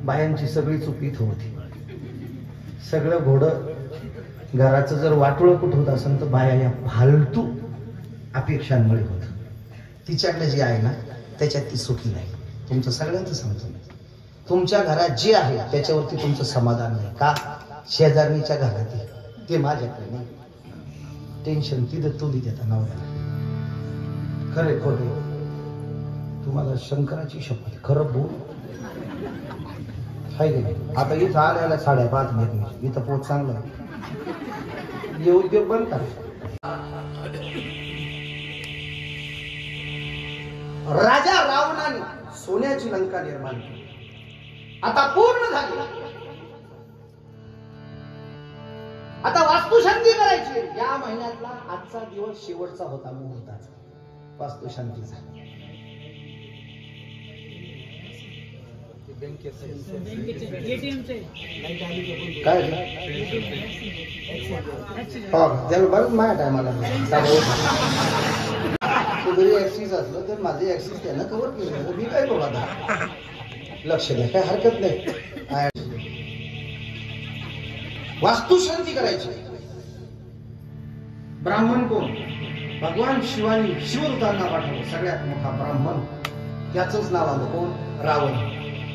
बायांची सगळी चूक इथं होती सगळं घोडं घराचं जर वाटोळं कुठं होत असेल तर बाया या फालतू अपेक्षांमुळे होत. तिच्याकडे जे आहे ना त्याच्यात ती सुखी नाही. तुमचं सगळ्यांचं सांगतो मी, तुमच्या घरात जे आहे त्याच्यावरती तुमचं समाधान नाही का? शेजारणीच्या घरात ते माझ्याकडे नाही. टेन्शन तिथं तू देता नवऱ्याला. खरे खोटे तुम्हाला शंकराची शपथ खरं बोल हाय की नाही? आता इथं आल्याला 5:30 मिनिट इथं पोच चांगलं आहे. हे उद्योग बंद करा. राजा रावणाने सोन्याची लंका निर्माण केली. आता पूर्ण झाली. आता वास्तुशांती करायची. या महिन्यातला आजचा दिवस शेवटचा होता मुहूर्ताचा वास्तुशांतीचा. काय बरं माझ्या टायमाला जरी ऍक्सिस असलं तर माझे ऍक्सिस त्यानं कव्हर केलं. मी काय बघा आता लक्ष द्या, काय हरकत नाही. वास्तुशांती करायची. ब्राह्मण कोण? भगवान शिवानी शिवदूतांना पाठवलं. सगळ्यात मोठा ब्राह्मण त्याचंच नाव आलं कोण? रावण.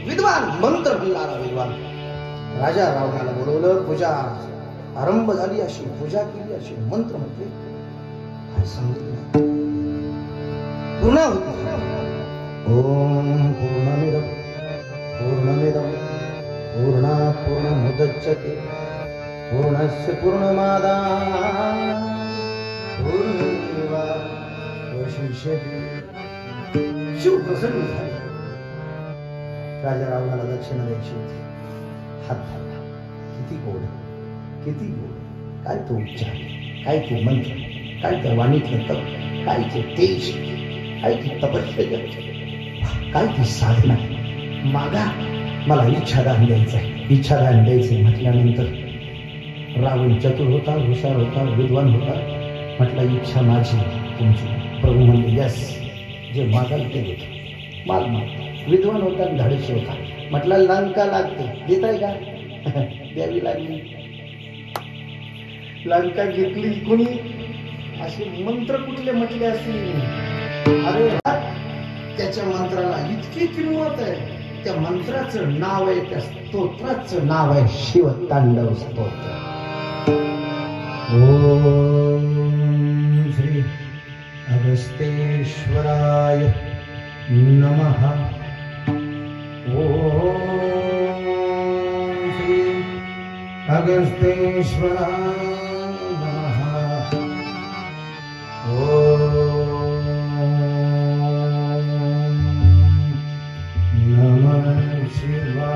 विद्वान, मंत्र बोलणारा विद्वान. राजा रावणाला बोलवलं. पूजा आरंभ झाली. अशी पूजा केली, अशी मंत्र म्हटले. काय सांगितलं? पूर्णाहुती. ओम पूर्णमिदं पूर्णमिदं पूर्णात् पूर्णमुदच्यते पूर्णस्य पूर्णमादाय पूर्णमेवावशिष्यते. शिव प्रसन्न झाले. राजा रावणाला दक्षिणा द्यायची होती. हात धरला. किती गोड, किती गोड. काय तो उच्चार, काय तो मंत्र, काय त्या वाणीतलं तप, काय ते तेज, काय ती तपश्चर्या, काय ती साधना. मागा मला इच्छादान द्यायचं आहे, इच्छादान द्यायचंय म्हटल्यानंतर रावण चतुर होता, हुशार होता, विद्वान होता. म्हटलं इच्छा माझी तुमची. प्रभू म्हणले यस, जे मागाल ते देतो. माग माग. विद्वान होता, धाडशी होता. म्हटलं लंका लागते, देताय का? द्यावी लागली. लंका घेतली. कोणी असे मंत्र कुठले म्हटले असतील? अरे त्याच्या मंत्राला इतकी किंमत आहे. त्या मंत्राचं नाव आहे, त्या स्तोत्राचं नाव आहे शिवतांडव स्तोत्र. ओम श्री अगस्तेश्वराय नमः. ओम श्री अगस्तेश्वराय नमः. ओम नमः शिवाय.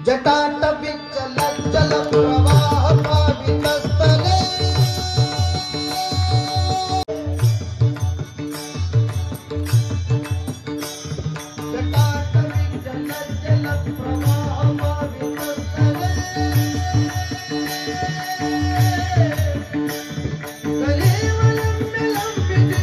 जटाटपिच्चल जल प्रवाह पावितस्थले जटाटपिच्चल जल प्रवाह पावितस्थले कलेवलं विलंबिते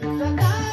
Jata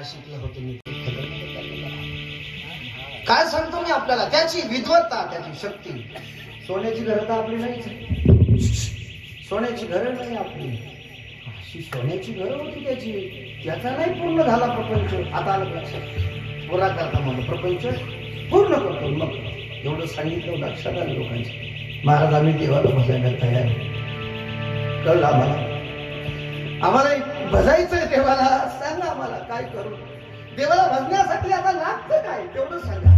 नाशिकला होतो मी. काय सांगतो मी आपल्याला, त्याची विद्वत्ता, त्याची शक्ती. सोन्याची घरं तर आपली नाहीच, सोन्याची घरं नाही आपली, अशी सोन्याची घरं होती त्याची. त्याचा नाही पूर्ण झाला प्रपंच. आता आलं लक्षात, पुरा करता म्हणून प्रपंच पूर्ण करतो. मग एवढं सांगितलं लक्षात आलं लोकांच्या. महाराज आम्ही देवाला भजायला तयार, कळलं आम्हाला भजायचंय देवाला. सांगा आम्हाला काय करू देवाला भजण्यासाठी. आता लागतं काय तेवढं सांगा.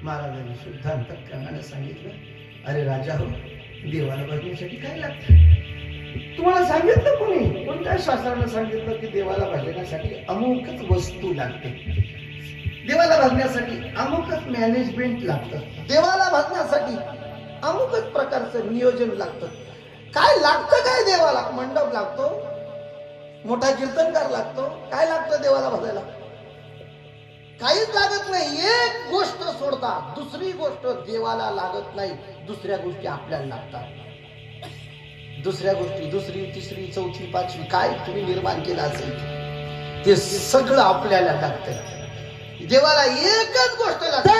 महाराजांनी शुद्ध अंतःकरणाने सांगितलं, अरे राजा हो, देवाला भजण्यासाठी काय लागतं? तुम्हाला सांगितलं कोणी? कोणत्या शास्त्रानं सांगितलं की देवाला भजण्यासाठी अमुकच वस्तू लागते, देवाला भजण्यासाठी अमुकच मॅनेजमेंट लागतं, देवाला भजण्यासाठी अमुकच प्रकारचं नियोजन लागतं? काय लागतं? काय देवाला? मंडप लागतो, मोठा कीर्तनकार लागतो, काय लागतं देवाला भजायला? काहीच लागत नाही. एक गोष्ट सोडता दुसरी गोष्ट देवाला लागत नाही. दुसऱ्या गोष्टी आपल्याला लागतात. दुसऱ्या गोष्टी, दुसरी, तिसरी, चौथी, पाचवी, काय तुम्ही निर्माण केलं असेल ते सगळं आपल्याला लागतं. देवाला एकच गोष्ट लागते.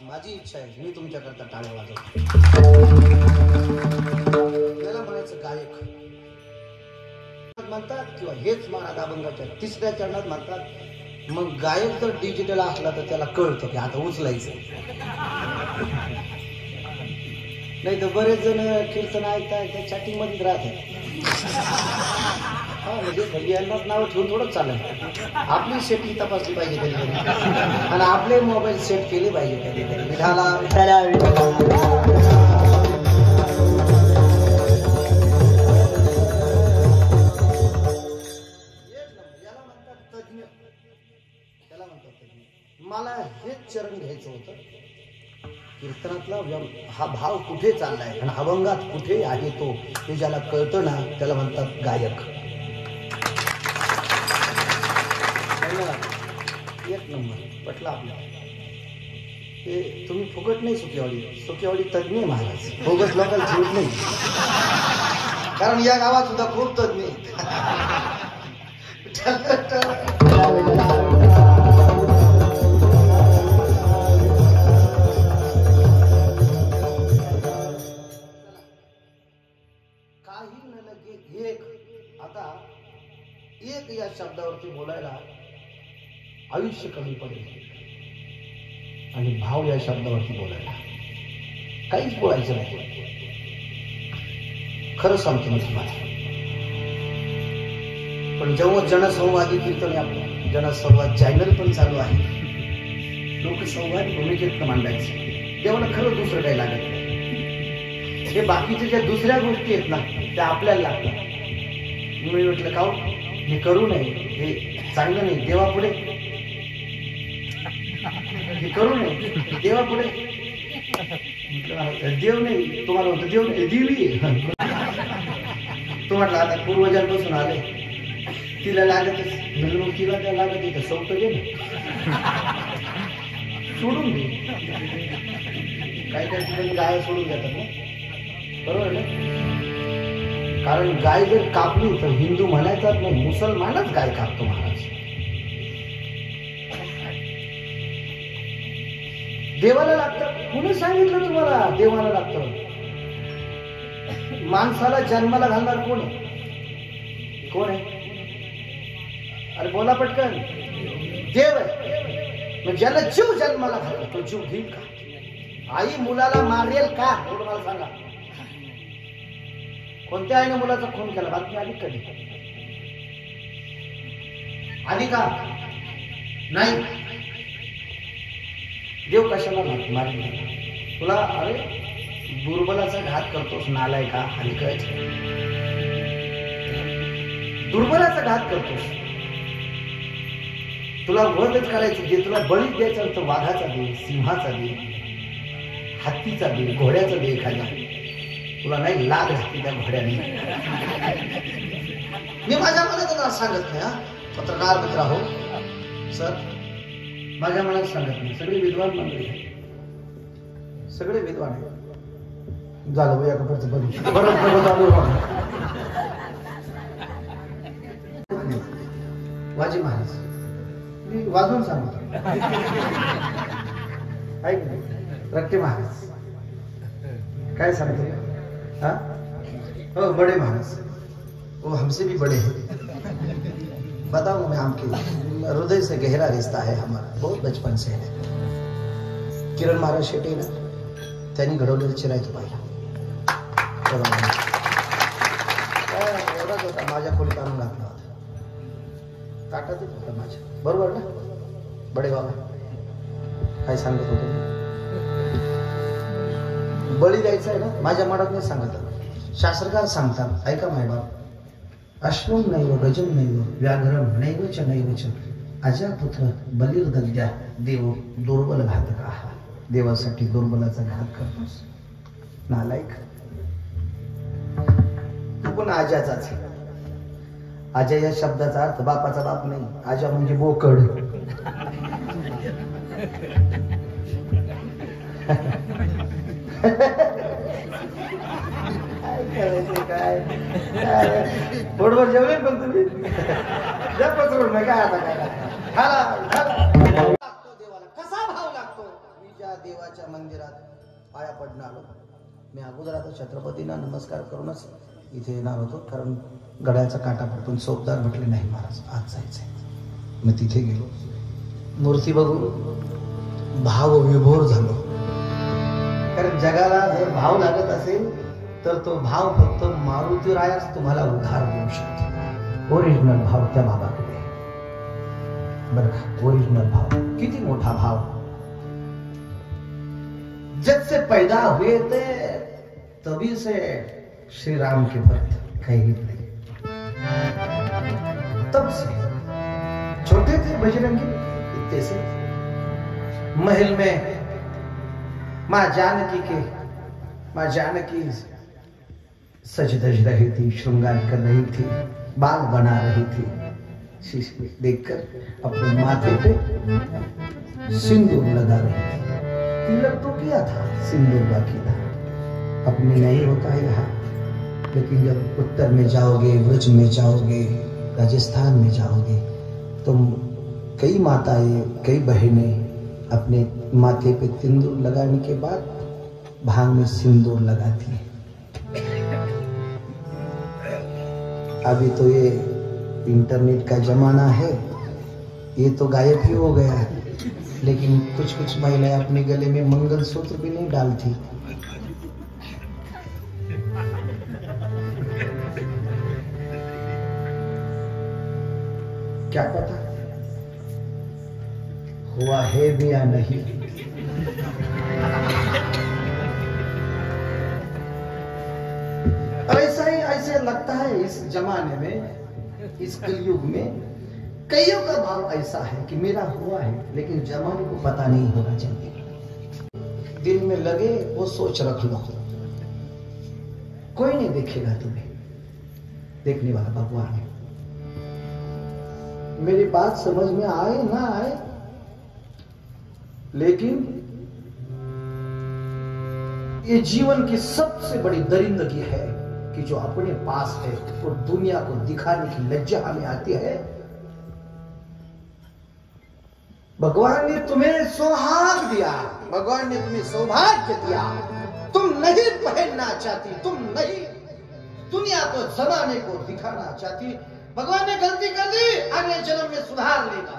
माझी इच्छा आहे, मी तुमच्याकरता टाळ्या वाजवतो. याला म्हणायचं गायक म्हणतात, किंवा हेच महाराज अभंगाच्या 3ऱ्या चरणात म्हणतात. मग गायक जर डिजिटल असला तर त्याला कळतं की आता उचलायचं. नाही तर बरेच जण कीर्तन ऐकतात त्या चॅटिंग मध्येच राहतात. म्हणजे भैयांनाच नाव ठेवून थोडंच चालेल. आपली सेटिंग तपासली पाहिजे कधी कधी, आणि आपले मोबाईल सेट केले पाहिजे कधी कधी. विठाला याला म्हणतात तज्ञ, त्याला म्हणतात तज्ञ. मला हेच चरण घ्यायचं होतं. कीर्तनातला हा भाव कुठे चाललाय आणि अभंगात कुठे आहे तो, हे ज्याला कळतं ना त्याला म्हणतात गायक. एक नंबर पटला आपल्याला. हे तुम्ही फुकट नाही सुखीवाडी, सुखीवाडी तज्ञ महाराज, बोगस लोकांना ठेवत नाही. कारण या गावात सुद्धा खूप तज्ञ काही न लगे एक. आता एक या शब्दावरती बोलायला आयुष्य कमी पडेल, आणि भाव या शब्दावरती बोलायला काहीच बोलायचं नाही. खरं सांगतो मी तुम्हाला. पण जेव्हा जनसंवादी कीर्तन, आपलं जनसंवाद चॅनल पण चालू आहे, लोकसंवाद भूमिकेत मांडायचं. देवाला खरं दुसरं काही लागत नाही. हे बाकीच्या ज्या दुसऱ्या गोष्टी आहेत ना त्या आपल्याला लागतात. मी म्हटलं का हे करू नये, हे चांगलं नाही देवापुढे, हे करू नये देवापुढे. देव नाही तुम्हाला होतं, देव नाही देवी. तो म्हटलं आता पूर्वजांपासून आले, तिला लागतच म्हणून तिला त्या लागत येतं सौत घे ना, सोडून दे. काही काही ठिकाणी गाय सोडून देतात ना, बरोबर ना. कारण गाय जर कापली तर हिंदू म्हणायचाच नाही, मुसलमानच गाय कापतो महाराज. देवाला लागतं. कुणी सांगितलं तुम्हाला देवाला लागतं? माणसाला जन्माला घालणार कोण आहे? कोण आहे? अरे बोला पटकन. देव आहे. मग ज्याला जीव जन्माला घालतो तो जीव घेईल का? आई मुलाला मारेल का? थोडं मला सांगा. कोणत्या आईने मुलाचा खून केला? बातमी आली कधी? आली का? नाही. देव कशाला मारला तुला? अरे दुर्बलाचा घात करतोस नालायका, हलकट. दुर्बलाचा घात करतोस. तुला वधच करायचं, जे तुला बळी द्यायचा तर वाघाचा दे, सिंहाचा दे, हत्तीचा दे, घोड्याचा दे एखाद्या. तुला नाही लाग घातली त्या घोड्याने. मी माझ्या मनात सांगत नाही. हा पत्रकार मित्र हो सर, माझ्या मनात सांगत नाही. सगळे विद्वान मंडळी, सगळे विद्वान आहे. झालं बघ एका परत वाजी महाराज मी वाजवून सांगतो. ऐक रट्टे महाराज काय सांगते? हाँ ओ बड़े महाराज, वो हमसे भी बड़े हैं. बताऊं मैं आपके हृदय से गहरा रिश्ता है हमारा, बहुत बचपन से है. किरण महाराज शेट्टी ना, त्यांनी घडवलेलं चिरायचं पाहिलं. एवढाच होता, माझ्या खोलीत आणून घातला होता. ताटातच होता माझ्या. बरोबर ना बडे बाबा? काय सांगत होतो मी? बळी द्यायचा आहे ना, माझ्या मनात नाही सांगत, शास्त्रकार सांगतात. ऐका माय बाप. अश्वम नैव गजम नैव व्याघ्रम नैवच नैवच अजापुत्र बलिर्दग्ध्या देव दुर्बल घातक आहा. देवासाठी दुर्बलाचा घात करतोस नालायक. तू पण आजाचाच आहे. आजा या शब्दाचा अर्थ बापाचा बाप नाही. आजा म्हणजे बोकड. काय पोटभर जेवले पण तुम्ही पचरून काय आता काय देवाला कसा भाव लागतो. मी ज्या देवाच्या मंदिरात पाया पडणार आलो, मी अगोदर आता छत्रपतींना नमस्कार करूनच इथे येणार होतो, कारण गड्याचा काटा पडतो. सोपदार म्हटले नाही महाराज आज जायचंय. मी तिथे गेलो, मूर्ती बघून भाव विभोर झालो. कारण जगाला जर भाव लागत असेल तर तो भाव फक्त मारुतीरायाच तुम्हाला उद्धार देऊ शकतो. ओरिजिनल भाव त्या बाबाकडे बरं का. ओरिजिनल भाव किती मोठा भाव. जब से पैदा हुए थे तभी से श्री राम के भक्त कहीं नहीं. तब से छोटे थे बजरंगी, इतने से महल में माँ जानकी सज धज रही थी, श्रृंगार कर रही थी, बाल बना रही थी. शीशे में देखकर अपने माथे पे सिंदूर लगा रही थी. तिलक तो किया था, सिंदूर बाकी था. अपने नहीं होता है यहाँ, लेकिन जब उत्तर में जाओगे, ब्रज में जाओगे, राजस्थान में जाओगे, तो कई माताएं, कई बहनें अपने माथे पे सिंदूर लगाने के बाद भांग में सिंदूर लगाती है. अभी तो ये इंटरनेट का जमाना है, ये तो गायब ही हो गया है. लेकिन कुछ कुछ महिलाएं अपने गले में मंगलसूत्र भी नहीं डालती. क्या पता हुआ है भी या नहीं. ऐसा ही ऐसे लगता है इस जमाने में, इस कलयुग में कईयों का भाव ऐसा है कि मेरा हुआ है, लेकिन जमाने को पता नहीं होना चाहिए. दिल में लगे वो सोच रख लो, कोई नहीं देखेगा तुम्हें, देखने वाला भगवान है. मेरी बात समझ में आए ना आए, लेकिन ये जीवन की सबसे बड़ी दरिंदगी है कि जो अपने पास है वो दुनिया को दिखाने की लज्जा हमें आती है. भगवान ने तुम्हें सौभाग्य दिया, भगवान ने तुम्हें सौभाग्य दिया. तुम नहीं पहनना चाहती, तुम नहीं दुनिया को जमाने को दिखाना चाहती. भगवान ने गलती कर दी, अगले जन्म में सुधार लेगा.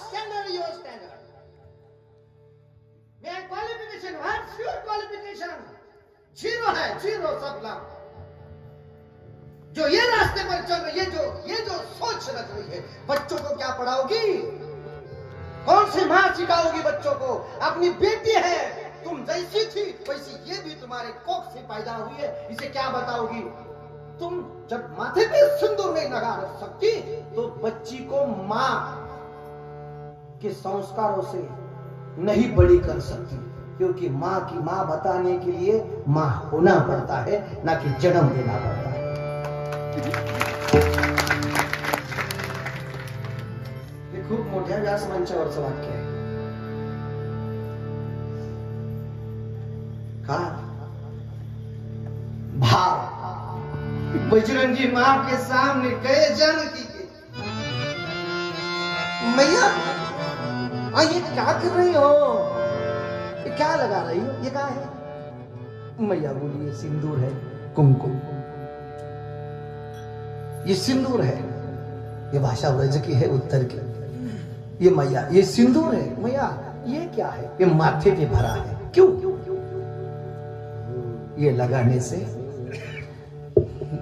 Standard your standard. मैं क्वालिफिकेशन जो ये रास्ते पर चल रही है, ये जो सोच रख रही है, बच्चों को क्या पढ़ाओगी? कौन सी मां सिखाओगी बच्चों को? अपनी बेटी है, तुम जैसी थी वैसी ये भी तुम्हारे कोख से पैदा हुई है, इसे क्या बताओगी? तुम जब माथे पे सिंदूर नहीं लगा सकती तो बच्ची को मां के संस्कारों से नहीं बड़ी कर सकती, क्योंकि मां की मां बताने के लिए मां होना पड़ता है, ना कि जन्म देना पड़ता है। हे खूप मोठ्या व्यासमंचावरचं वाक्य आहे. का भाव बजरंगी मां के सामने गए जानकी के, मैया ये क्या कर रही हो? ये क्या लगा रही हो? ये क्या है? मैया बोली ये सिंदूर है, कुमकुम, ये सिंदूर है. ये भाषा व्रज की है, उत्तर की. ये मैया ये सिंदूर है. मैया ये क्या है? ये माथे पे भरा है. क्यों? ये लगाने से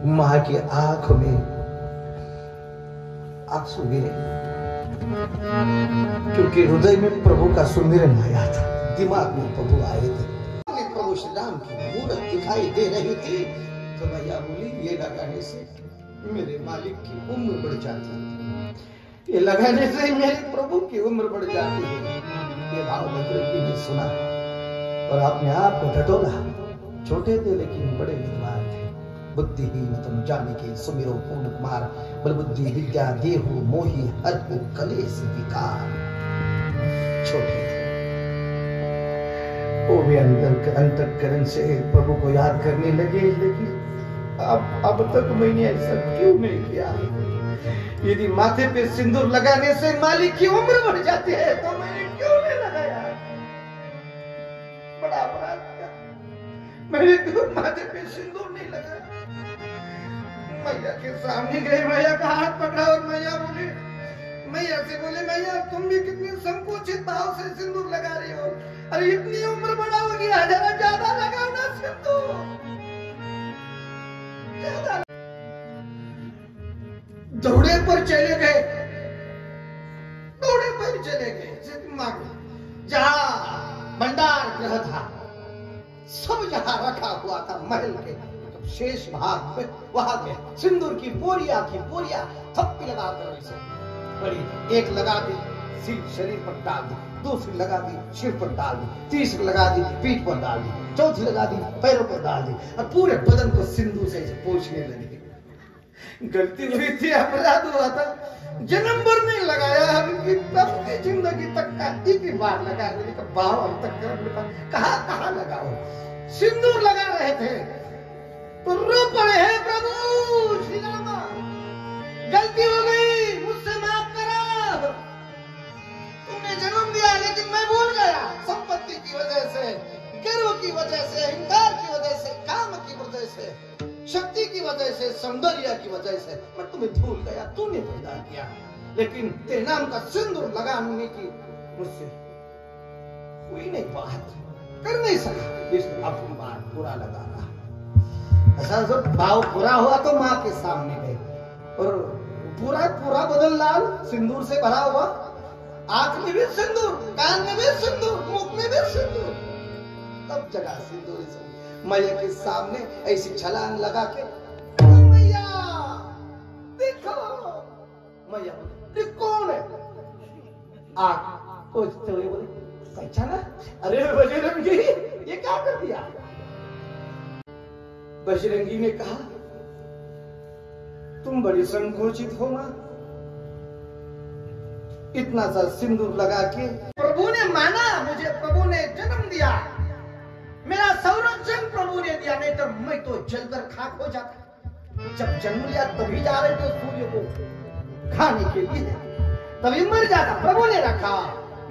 मां की आंख में आंसू गिरे, क्योंकि हृदय में प्रभु का सुमिरन आया था, दिमाग में प्रभु आए थे. प्रभु श्री राम की मूर्त दिखाई दे रही थी. तो मैया बोली ये लगाने से मेरे मालिक की उम्र बढ़ जाती है, ये लगाने से मेरे प्रभु की उम्र बढ़ जाती है. ये भाव बजरंगी ने सुना और अपने आप को टटोला. छोटे थे लेकिन बड़े विद्वान थे. बुद्धिहीन तुम जाने के सुमिरो पूर्ण कुमार, बल बुद्धि विद्या देहु मोहि हर कलेश विकार. छोटे थे वो भी अंतःकरण से प्रभु को याद करने लगे, लेकिन अब तक मैंने ऐसा क्यों नहीं किया? यदि माथे पे सिंदूर लगाने से मालिक की उम्र बढ़ जाती है तो मैंने क्यों नहीं लगाया? बड़ा अपराध किया. मैंने क्यों माथे पे सिंदूर नहीं लगाया? मैया के सामने गए, मैया का हाथ पकड़ा और मैया बोले, मैया से बोले मैया तुम भी कितनी संकुचित भाव से सिंदूर लगा रही हो. अरे इतनी उम्र बढ़ाओगी, जरा ज्यादा लगाओ ना सिंदूर. दौड़े पर चले गए, दौड़े पर चले गए. जहां भंडार ग्रह था, सब जहां रखा हुआ था महल के शेष भाग पे, वहां गए. सिंदूर की बोरिया थप्पी लगा कर ऐसे बड़ी, एक लगा दी शरीर पर डाल दी, दूसरी लगा दी सिर पर डाल दी, तीसरी लगा दी पीठ पर डाल दी, चौथी लगा दी पैरों पर डाल दी, और पूरे बदन को सिंदूर से पोंछने लगी. गलती हुई थी, अपराध हुआ था, जन्म भर नहीं लगाया. तब की जिंदगी तक का एक बार लगा देने का भाव अंतःकरण कहाँ लगाओ? सिंदूर लगा रहे थे तो रो पड़े हैं, प्रभु श्री राम गलती हो गई, मुझसे माफ करो. तुमने जन्म दिया लेकिन मैं भूल गया. संपत्ति की वजह से, गर्व की वजह से, अहंकार की वजह से, काम की वजह से, शक्ति की वजह से, सौंदर्य की वजह से मैं तुम्हें भूल गया. तूने पैदा किया, लेकिन तेरे नाम का सिंदूर लगाने की मुझसे कोई नहीं बात कर नहीं सका. इसलिए अब बात पूरा लगा रहा. ऐसा जब भाव पूरा हुआ तो माँ के सामने गए और पूरा बदन लाल सिंदूर से भरा हुआ. आंख में भी सिंदूर, कान में भी सिंदूर, मुख में भी सिंदूर, तब जगह सिंदूर से मैया के सामने ऐसी छलांग लगा के, मैया देखो. मैया बोले कौन है? आंख खोजते हुए बोले पहचाना? अरे बजरंगी ये क्या कर दिया? बजरंगी ने कहा तुम बड़ी संकोचित हो मां. इतना सा सिंदूर लगा के प्रभु ने माना, मुझे प्रभु ने जन्म दिया, मेरा संरक्षण प्रभु ने दिया, नहीं तो मैं तो जलकर खाक हो जाता. जब जन्म लिया तभी जा रहे थे सूर्य को खाने के लिए, तभी मर जाता. प्रभु ने रखा.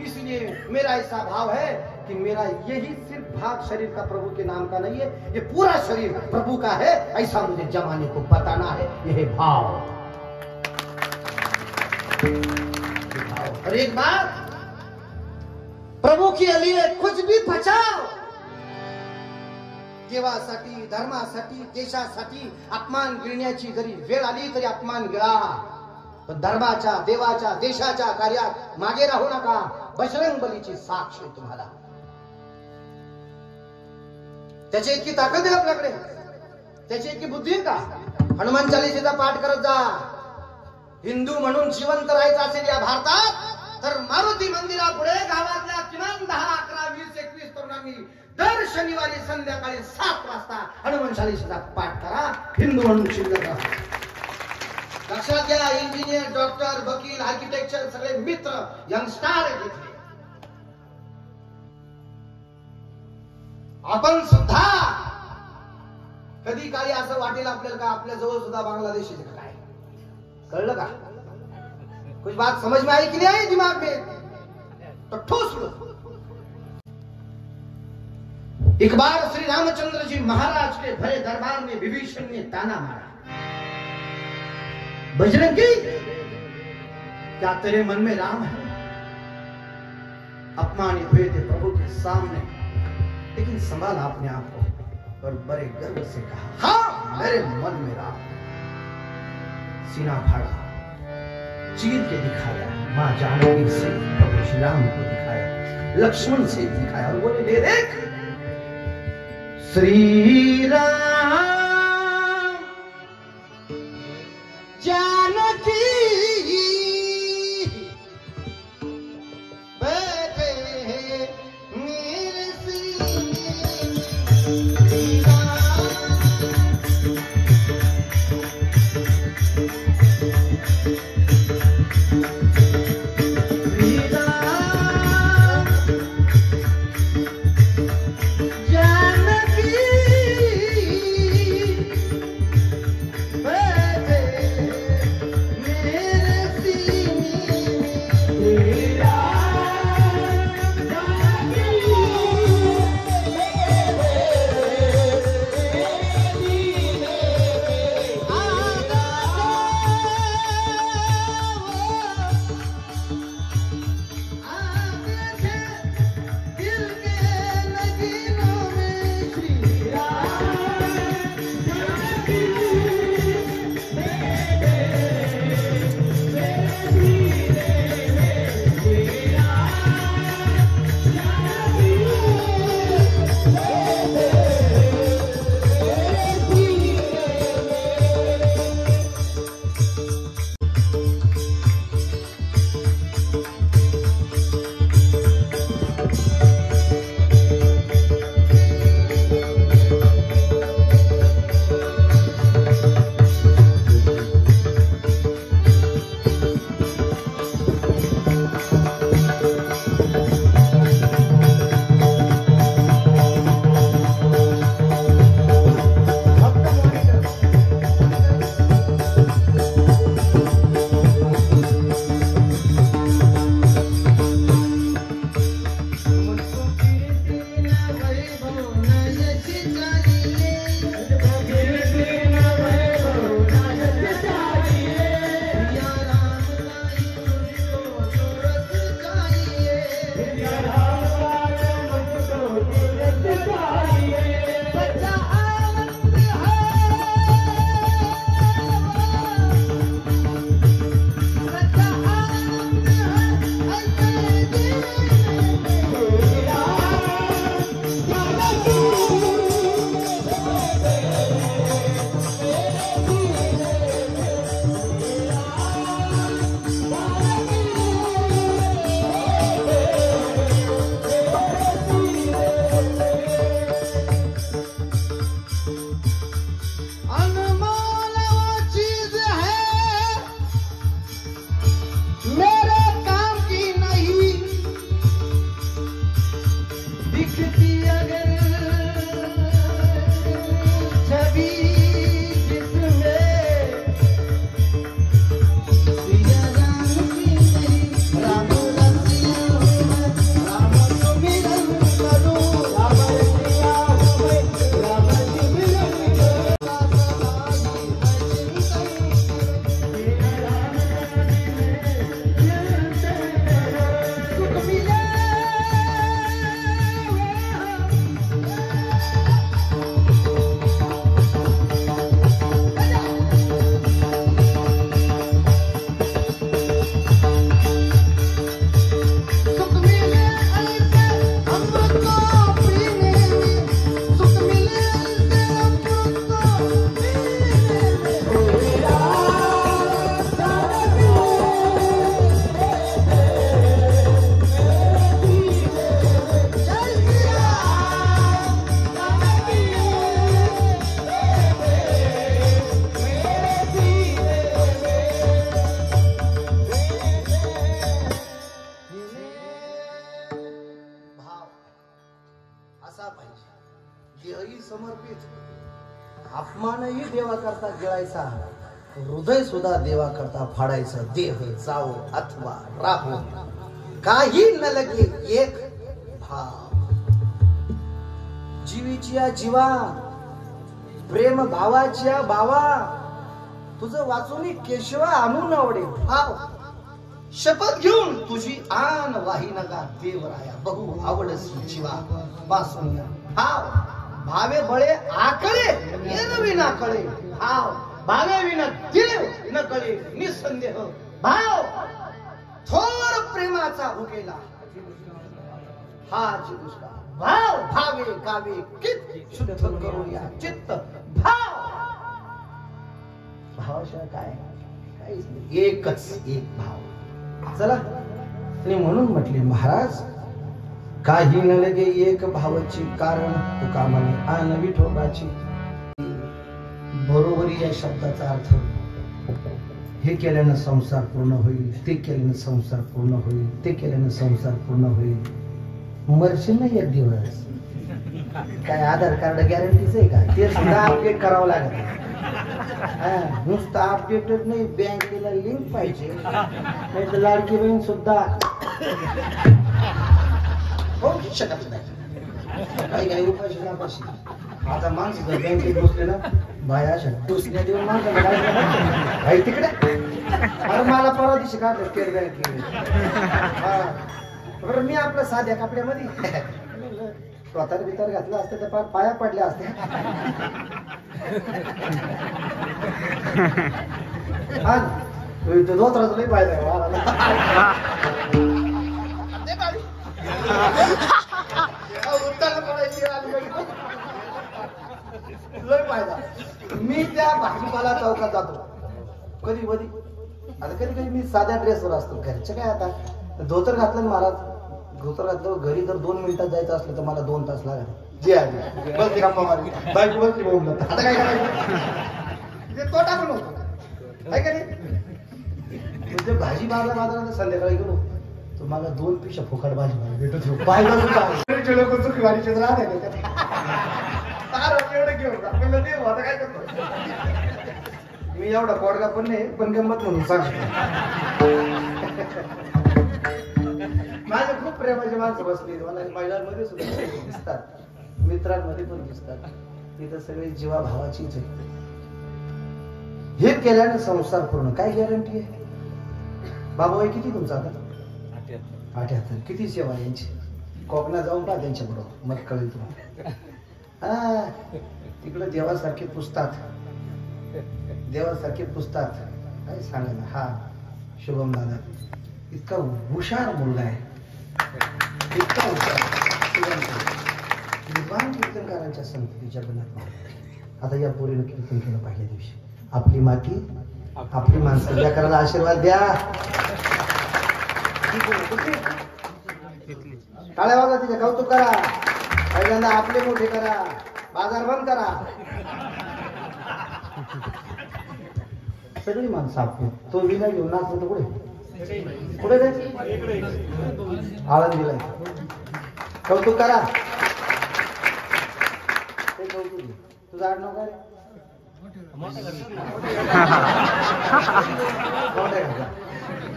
इसलिए मेरा ऐसा भाव है कि मेरा यही सिर्फ भाग शरीर का प्रभु के नाम का नहीं है, ये पूरा शरीर प्रभु का है. ऐसा मुझे जमाने को बताना है. यह भाव. और एक बात, प्रभु के लिए कुछ भी बचाओ, देवासाठी, धर्मासाठी, देशासाठी अपमान गिळण्याची जरी वेळ आली तरी अपमान गिळा, पण धर्माच्या, देवाच्या, देशाच्या कार्यात मागे राहू नका. बजरंग बलीची साक्ष आहे तुम्हाला. त्याची इतकी ताकद आहे आपल्याकडे, त्याची इतकी बुद्धी आहे का? हनुमान चालीसेचा पाठ करत जा. हिंदू म्हणून जिवंत राहायचं असेल या भारतात तर मारुती मंदिरापुढे गावातल्या किमान 10, 11, 20, 21 तरुणांनी दर शनिवारी संध्याकाळी 7 वाजता हनुमान चालीसेचा पाठ करा. हिंदू म्हणून शिल्लक राहा. लक्षात घ्या, इंजिनियर, डॉक्टर, वकील, आर्किटेक्चर सगळे मित्र यंगस्टार आहेत इथे. आपण सुद्धा कधी काळी असं वाटेल आपल्याला का आपल्या जवळ सुद्धा बांगलादेश आहे काय? कळलं का? कुछ बात समझ में आई कि नहीं आई दिमाग में? तो ठोस लो. एक बार श्री रामचंद्र जी महाराज के भरे दरबार में विभीषण ने ताना मारा, बजरंगी क्या तेरे मन में राम है? अपमानित हुए थे प्रभु के सामने, लेकिन संभाला अपने आप को और बड़े गर्व से कहा, हाँ मेरे मन में राम. सीना फाड़ा, चीर के दिखाया, मां जानकी से प्रभु श्री राम को दिखाया, लक्ष्मण से दिखाया और बोले ले देख श्री राम जानकी बैठे मेरे जानकी मानही देवा करता गिळायचा, हृदय सुद्धा देवा करता फाडायचं. देह जाओ अथवा राहो, काही न लगे एक भाव. जीवीच्या जीवा, प्रेम भावाच्या भावा, तुझं वाचून केशवा आणून आवडे भाव. शपथ घेऊन तुझी आन वाही नका देवराया, बहु आवडसी जीवा वाचून भाव. भावे बळे आकळे येन ना कळे भाव. भावे विना देव न कळे निसंदेह भाव. थोर प्रेमाचा भुकेला हा जिगुष्का भाव. भावे गावे कित शुद्ध करूया चित्त भाव. भावाशिवाय काय काहीच नाही, एकच एक भाव. चला, आणि म्हणून म्हटले महाराज, काही न लगे एक भावाची कारण तुका म्हणे आन विठोबाची. बरोबरी या शब्दाचा अर्थ, हे केल्यानं संसार पूर्ण होईल, ते केल्यानं संसार पूर्ण होईल, ते केल्यानं संसार पूर्ण होईल. मरशील नाही एक दिवस. काय आधार कार्ड गॅरंटीच आहे का? ते सुद्धा अपडेट करावं लागत. नुसतं अपडेटच नाही, बँकेला लिंक पाहिजे, नाही तर लाडकी बहीण सुद्धा होऊ शकत नाही. काही काही उपाशी नापाशी. आता माणसं जर बँकेत बसले ना, बाया अशा टोचण्या देऊन माणसाला तिकडे. अरे मला परवा दिवशी काढलं स्टेट बँक. बरं मी आपलं साध्या कपड्यामध्ये स्वतः बितर घातलं असतं तर पाया पडल्या असते. हा धोत्राचा लई फायदा लय फायदा. मी त्या भाजीपाला चौकात जातो कधी कधी. आता कधी कधी मी साध्या ड्रेसवर असतो. घरचे काय आता धोतर घातलं महाराज, धोतर घातलं घरी जर 2 मिनिटात जायचं असलं तर मला 2 तास लागले. जे आहे बस गप्पा मारली बाईक बसली बोलून. आता काय करायचं, ते तोटा पण होतो काय का नाही. म्हणजे भाजी बाजारात संध्याकाळी गेलो तुम्हाला 2 पिशा फुकट भाजी भेटत लोक चुकीवारीचे काय करतो. मी एवढा कोडगा पण नाही, पण गंमत म्हणून सांगतो. माझे खूप प्रेमाचे माणसं बसली मला महिलांमध्ये सुद्धा दिसतात, मित्रांमध्ये पण दिसतात. तिथं सगळे जीवा भावाचीच आहे. हे केल्याने संसार पूर्ण. काय गॅरंटी आहे? बाबा वय किती तुमचा आता? 78. किती सेवा यांची? कोकणात जाऊन पहा त्यांच्या बरोबर, मग कळेल तुम्हाला. हा तिकडे देवासारखे पुसतात, देवासारखे पुसतात. काय सांगा ना. हा शुभम दादा इतका हुशार मुलगा आहे, इतका हुशार. दिवाण कीर्तनकारांच्या संगतीच्या बनात. आता या पोरीनं कीर्तन केलं पहिल्या दिवशी. आपली माती आपली माणसं, या करायला आशीर्वाद द्या. टाळ्या वाजा, तिथे कौतुक करा. पहिल्यांदा आपले मोठे करा, बाजार बंद करा. सगळी माणसं आपली. तो विना घेऊन नाचतो तर कुठे कुठे जायचं? आळंदीला. कौतुक करा. ते कौतुक. तुझं आडनाव काय?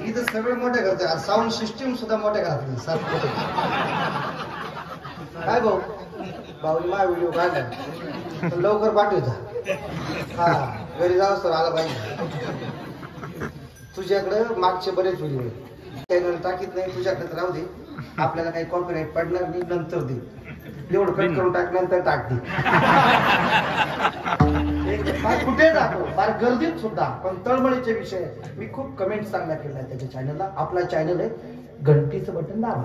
इथं सगळं मोठे करते. साऊंड सिस्टीम सुद्धा मोठ्या घरात. काय भाऊ भाऊ माझा व्हिडिओ काढला लवकर पाठवता. हा घरी जाऊ सर आला पाहिजे. तुझ्याकडे मागचे बरेच व्हिडिओ चॅनल टाकीत नाही, तुझ्याकडे राहू दे. आपल्याला काही कॉपीराईट पडणार नाही, नंतर दे. एवढं कट करून टाकल्यानंतर टाक दे. कुठे जातो फार गर्दीत सुद्धा. पण तळमळीचे विषय मी खूप कमेंट चांगल्या केल्या त्याच्या चॅनलला. आपला चॅनल आहे, घंटीचं बटन दाबा.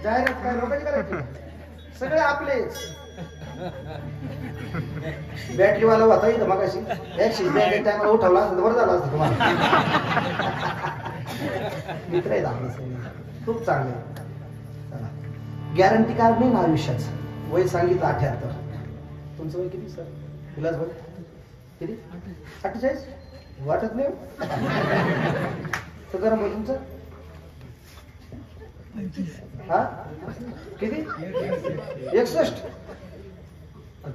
जाहिरात काय लोकांची करायची, सगळे आपलेच. बॅटरीवाला होता इथं मगाशी. ऍक्सिस बँक टायमाला उठवला असतं बरं झालं असतं तुम्हाला. मित्र आहेत आपले सगळे, खूप चांगले. गॅरंटी कार्ड नाही ना आयुष्याचं. वय सांगितलं 78. तुमचं वय किती सर? विलास भाई किती? 48. वाटत नाही तर गरम भाई तुमचं? हा किती? 61.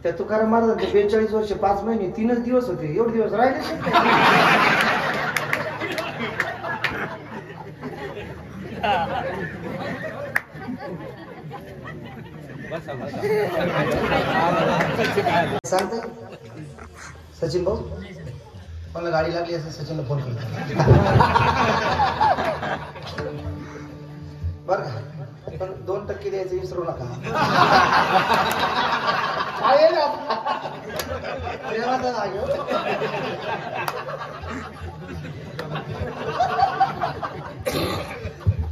त्या तुकाराम महाराजांचे 42 वर्ष 5 महिने 3च दिवस होते. एवढे दिवस राहिले सांगते सचिन भाऊ मला गाडी लागली असं सचिनला फोन करतो बर का. पण 2% द्यायचं विसरू नका.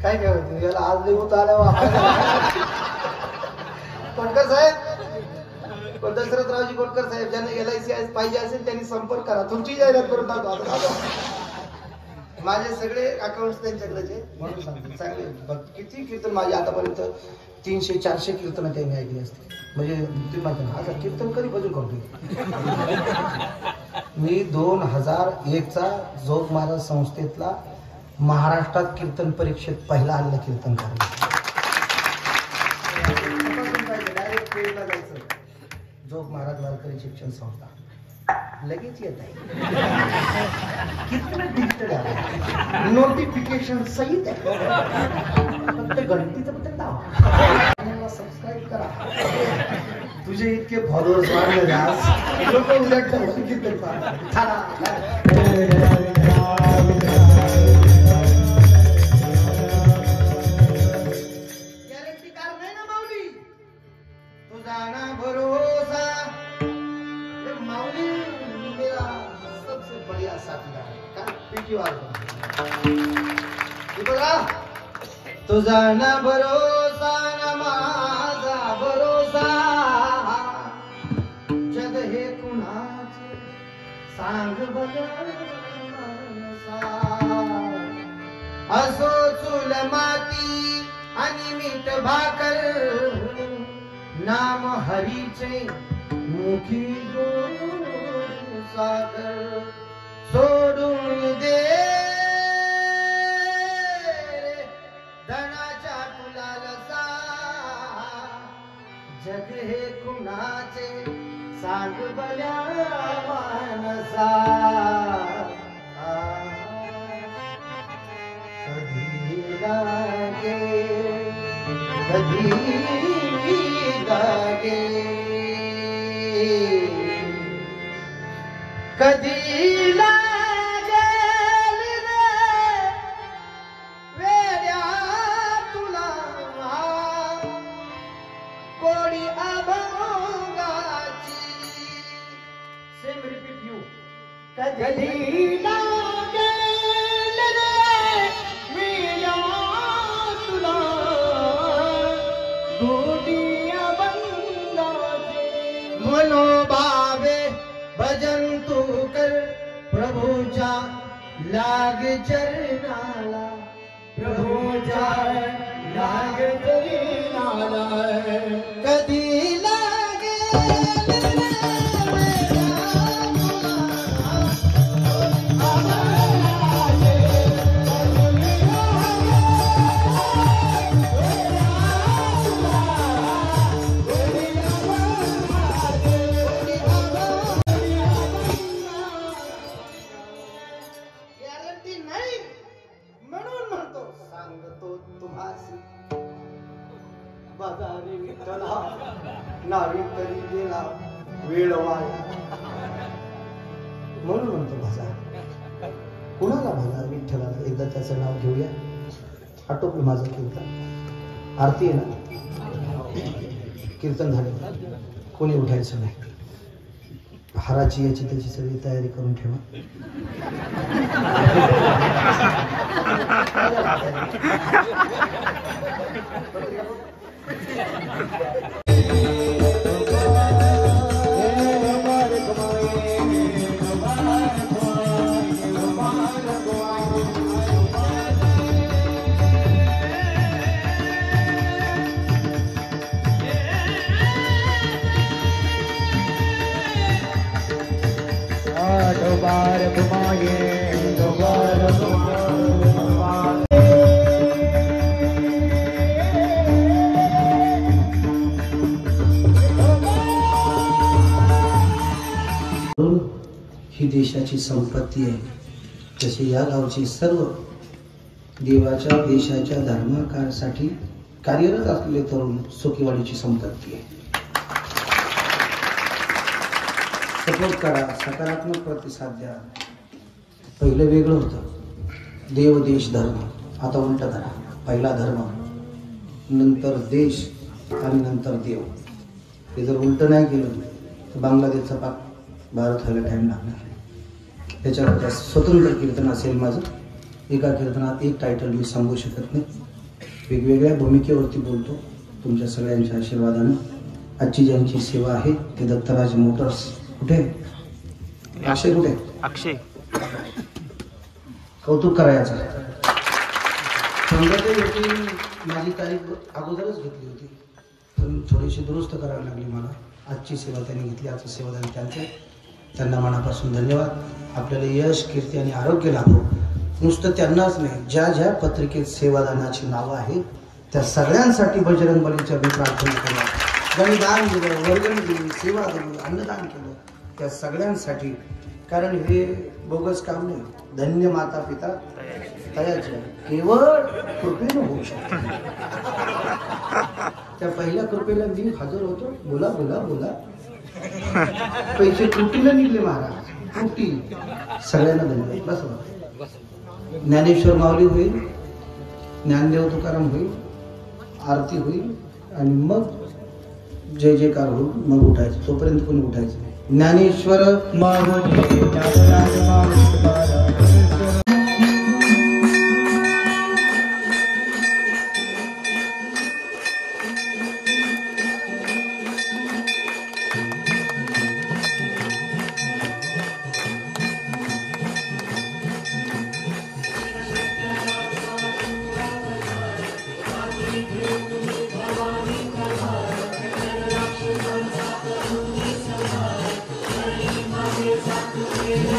काय काय होतं याला आज लिहून आल्यावर कोणकर साहेब दशरथरावजी कोणकर साहेब ज्यांना LIC पाहिजे असेल त्यांनी संपर्क करा. तुमची जाहिरात करून टाकतो. माझे सगळे अकाउंट त्यांच्याकडेच आहे म्हणून सांगतो. चांगले किती कीर्तन माझे आतापर्यंत 300-400 कीर्तन त्यांनी ऐकली असते. म्हणजे तुम्ही माझ्या आता कीर्तन कधी बजून करतो. मी 2001चा जोग महाराज संस्थेतला महाराष्ट्रात कीर्तन परीक्षेत पहिला आलेला कीर्तनकार. डायरेक्ट पेडला जायचं. जोग महाराज वारकरी शिक्षण संस्था लगेच येत आहे. किती डिजिटल आहे. नोटिफिकेशन सहित आहे. फक्त घंटीचं बटन दाबा. सबस्क्राईब करा. तुझे इतके फॉलोअर्स वाढले आज लोक उद्या कीर्तन गॅरंटीकार नाही ना माऊली. तुझा ना भरोसा माऊली मेरा सबसे बढ़िया साथीदार है. पीटी वाला बघा. तुझा ना भरोसा ना माझा भरोसा जग हे कुणाचे सांग बघा. असो चूल माती आणि मीठ भाकर नाम हरीचे मुखी गोड सागर सोडून दे धनाच्या फुलालसा जग हे कुणाचे सांग बल्या मानसा. कधी लागे कधी लागे कधी लागेल रे वेड्या तुला कोडी अभंगाची. Same repeat you. कधी लागेल रे वेड्या तुला कोडी अभंगाची. मनोभावे भजन तू कर प्रभूच्या लाग चरणाला. प्रभूच्या लाग चरणाला. कधी लागे बाजारी विठ्ठला नावी तरी गेला वेळ वाया. म्हणून म्हणतो बाजार. कुणाला बाजार विठ्ठलाला. एकदा त्याचं नाव घेऊया. आटोपलं माझं कीर्तन. आरती आहे ना. कीर्तन झालं कोणी उठायचं नाही. हाराची याची त्याची सगळी तयारी करून ठेवा. दोबार घुमाए दोबार ही देशाची संपत्ती आहे. जसे या गावचे सर्व देवाच्या देशाच्या धर्माकारासाठी कार्यरत असलेले तरुण सुखीवाडीची संपत्ती आहे. सपोर्ट करा, सकारात्मक प्रतिसाद द्या. पहिलं वेगळं होतं, देव देश धर्म. आता उलट करा, पहिला धर्म, नंतर देश आणि नंतर देव. हे जर उलट नाही केलं तर बांगलादेशचा पाक भारत व्हायला टाईम लागणार. त्याच्यावर स्वतंत्र कीर्तन असेल माझं. एका कीर्तनात एक टायटल मी सांगू शकत नाही. वेगवेगळ्या भूमिकेवरती बोलतो. तुमच्या सगळ्यांच्या आशीर्वादानं आजची ज्यांची सेवा आहे ते दत्तराज मोटर्स. कुठे अक्षय? कुठे अक्षय? कौतुक करायचं. 15 होती माझी तारीख अगोदरच घेतली होती, पण थोडीशी दुरुस्त करावी लागली मला. आजची सेवा त्यांनी घेतली, आजचं सेवादान त्यांचं. त्यांना मनापासून धन्यवाद. आपल्याला यश, कीर्ती आणि आरोग्य लाभो. नुसतं त्यांनाच नाही, ज्या ज्या पत्रिकेत सेवादानाची नावं आहेत त्या सगळ्यांसाठी बजरंग बलीच्या मी प्रार्थना केला. ज्यांनी दान दिलं, वर्गणी दिली, सेवा दिली, अन्नदान केलं, त्या सगळ्यांसाठी. कारण हे बोगस काम नाही. धन्य माता पिता तयाचे केवळ कृपेनं होऊ शकते. त्या पहिल्या कृपेला मी हजर होतो. बोला बोला बोला. पैसे तुटीला निघले महाराज, तुटी. सगळ्यांना धन्यवाद. बस. ज्ञानेश्वर माऊली होईल, ज्ञानदेव तुकाराम होईल, आरती होईल आणि मग जय जयकार होईल. मग उठायचं. तोपर्यंत कोणी उठायचं नाही. Dnyaneshwar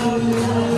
Thank you.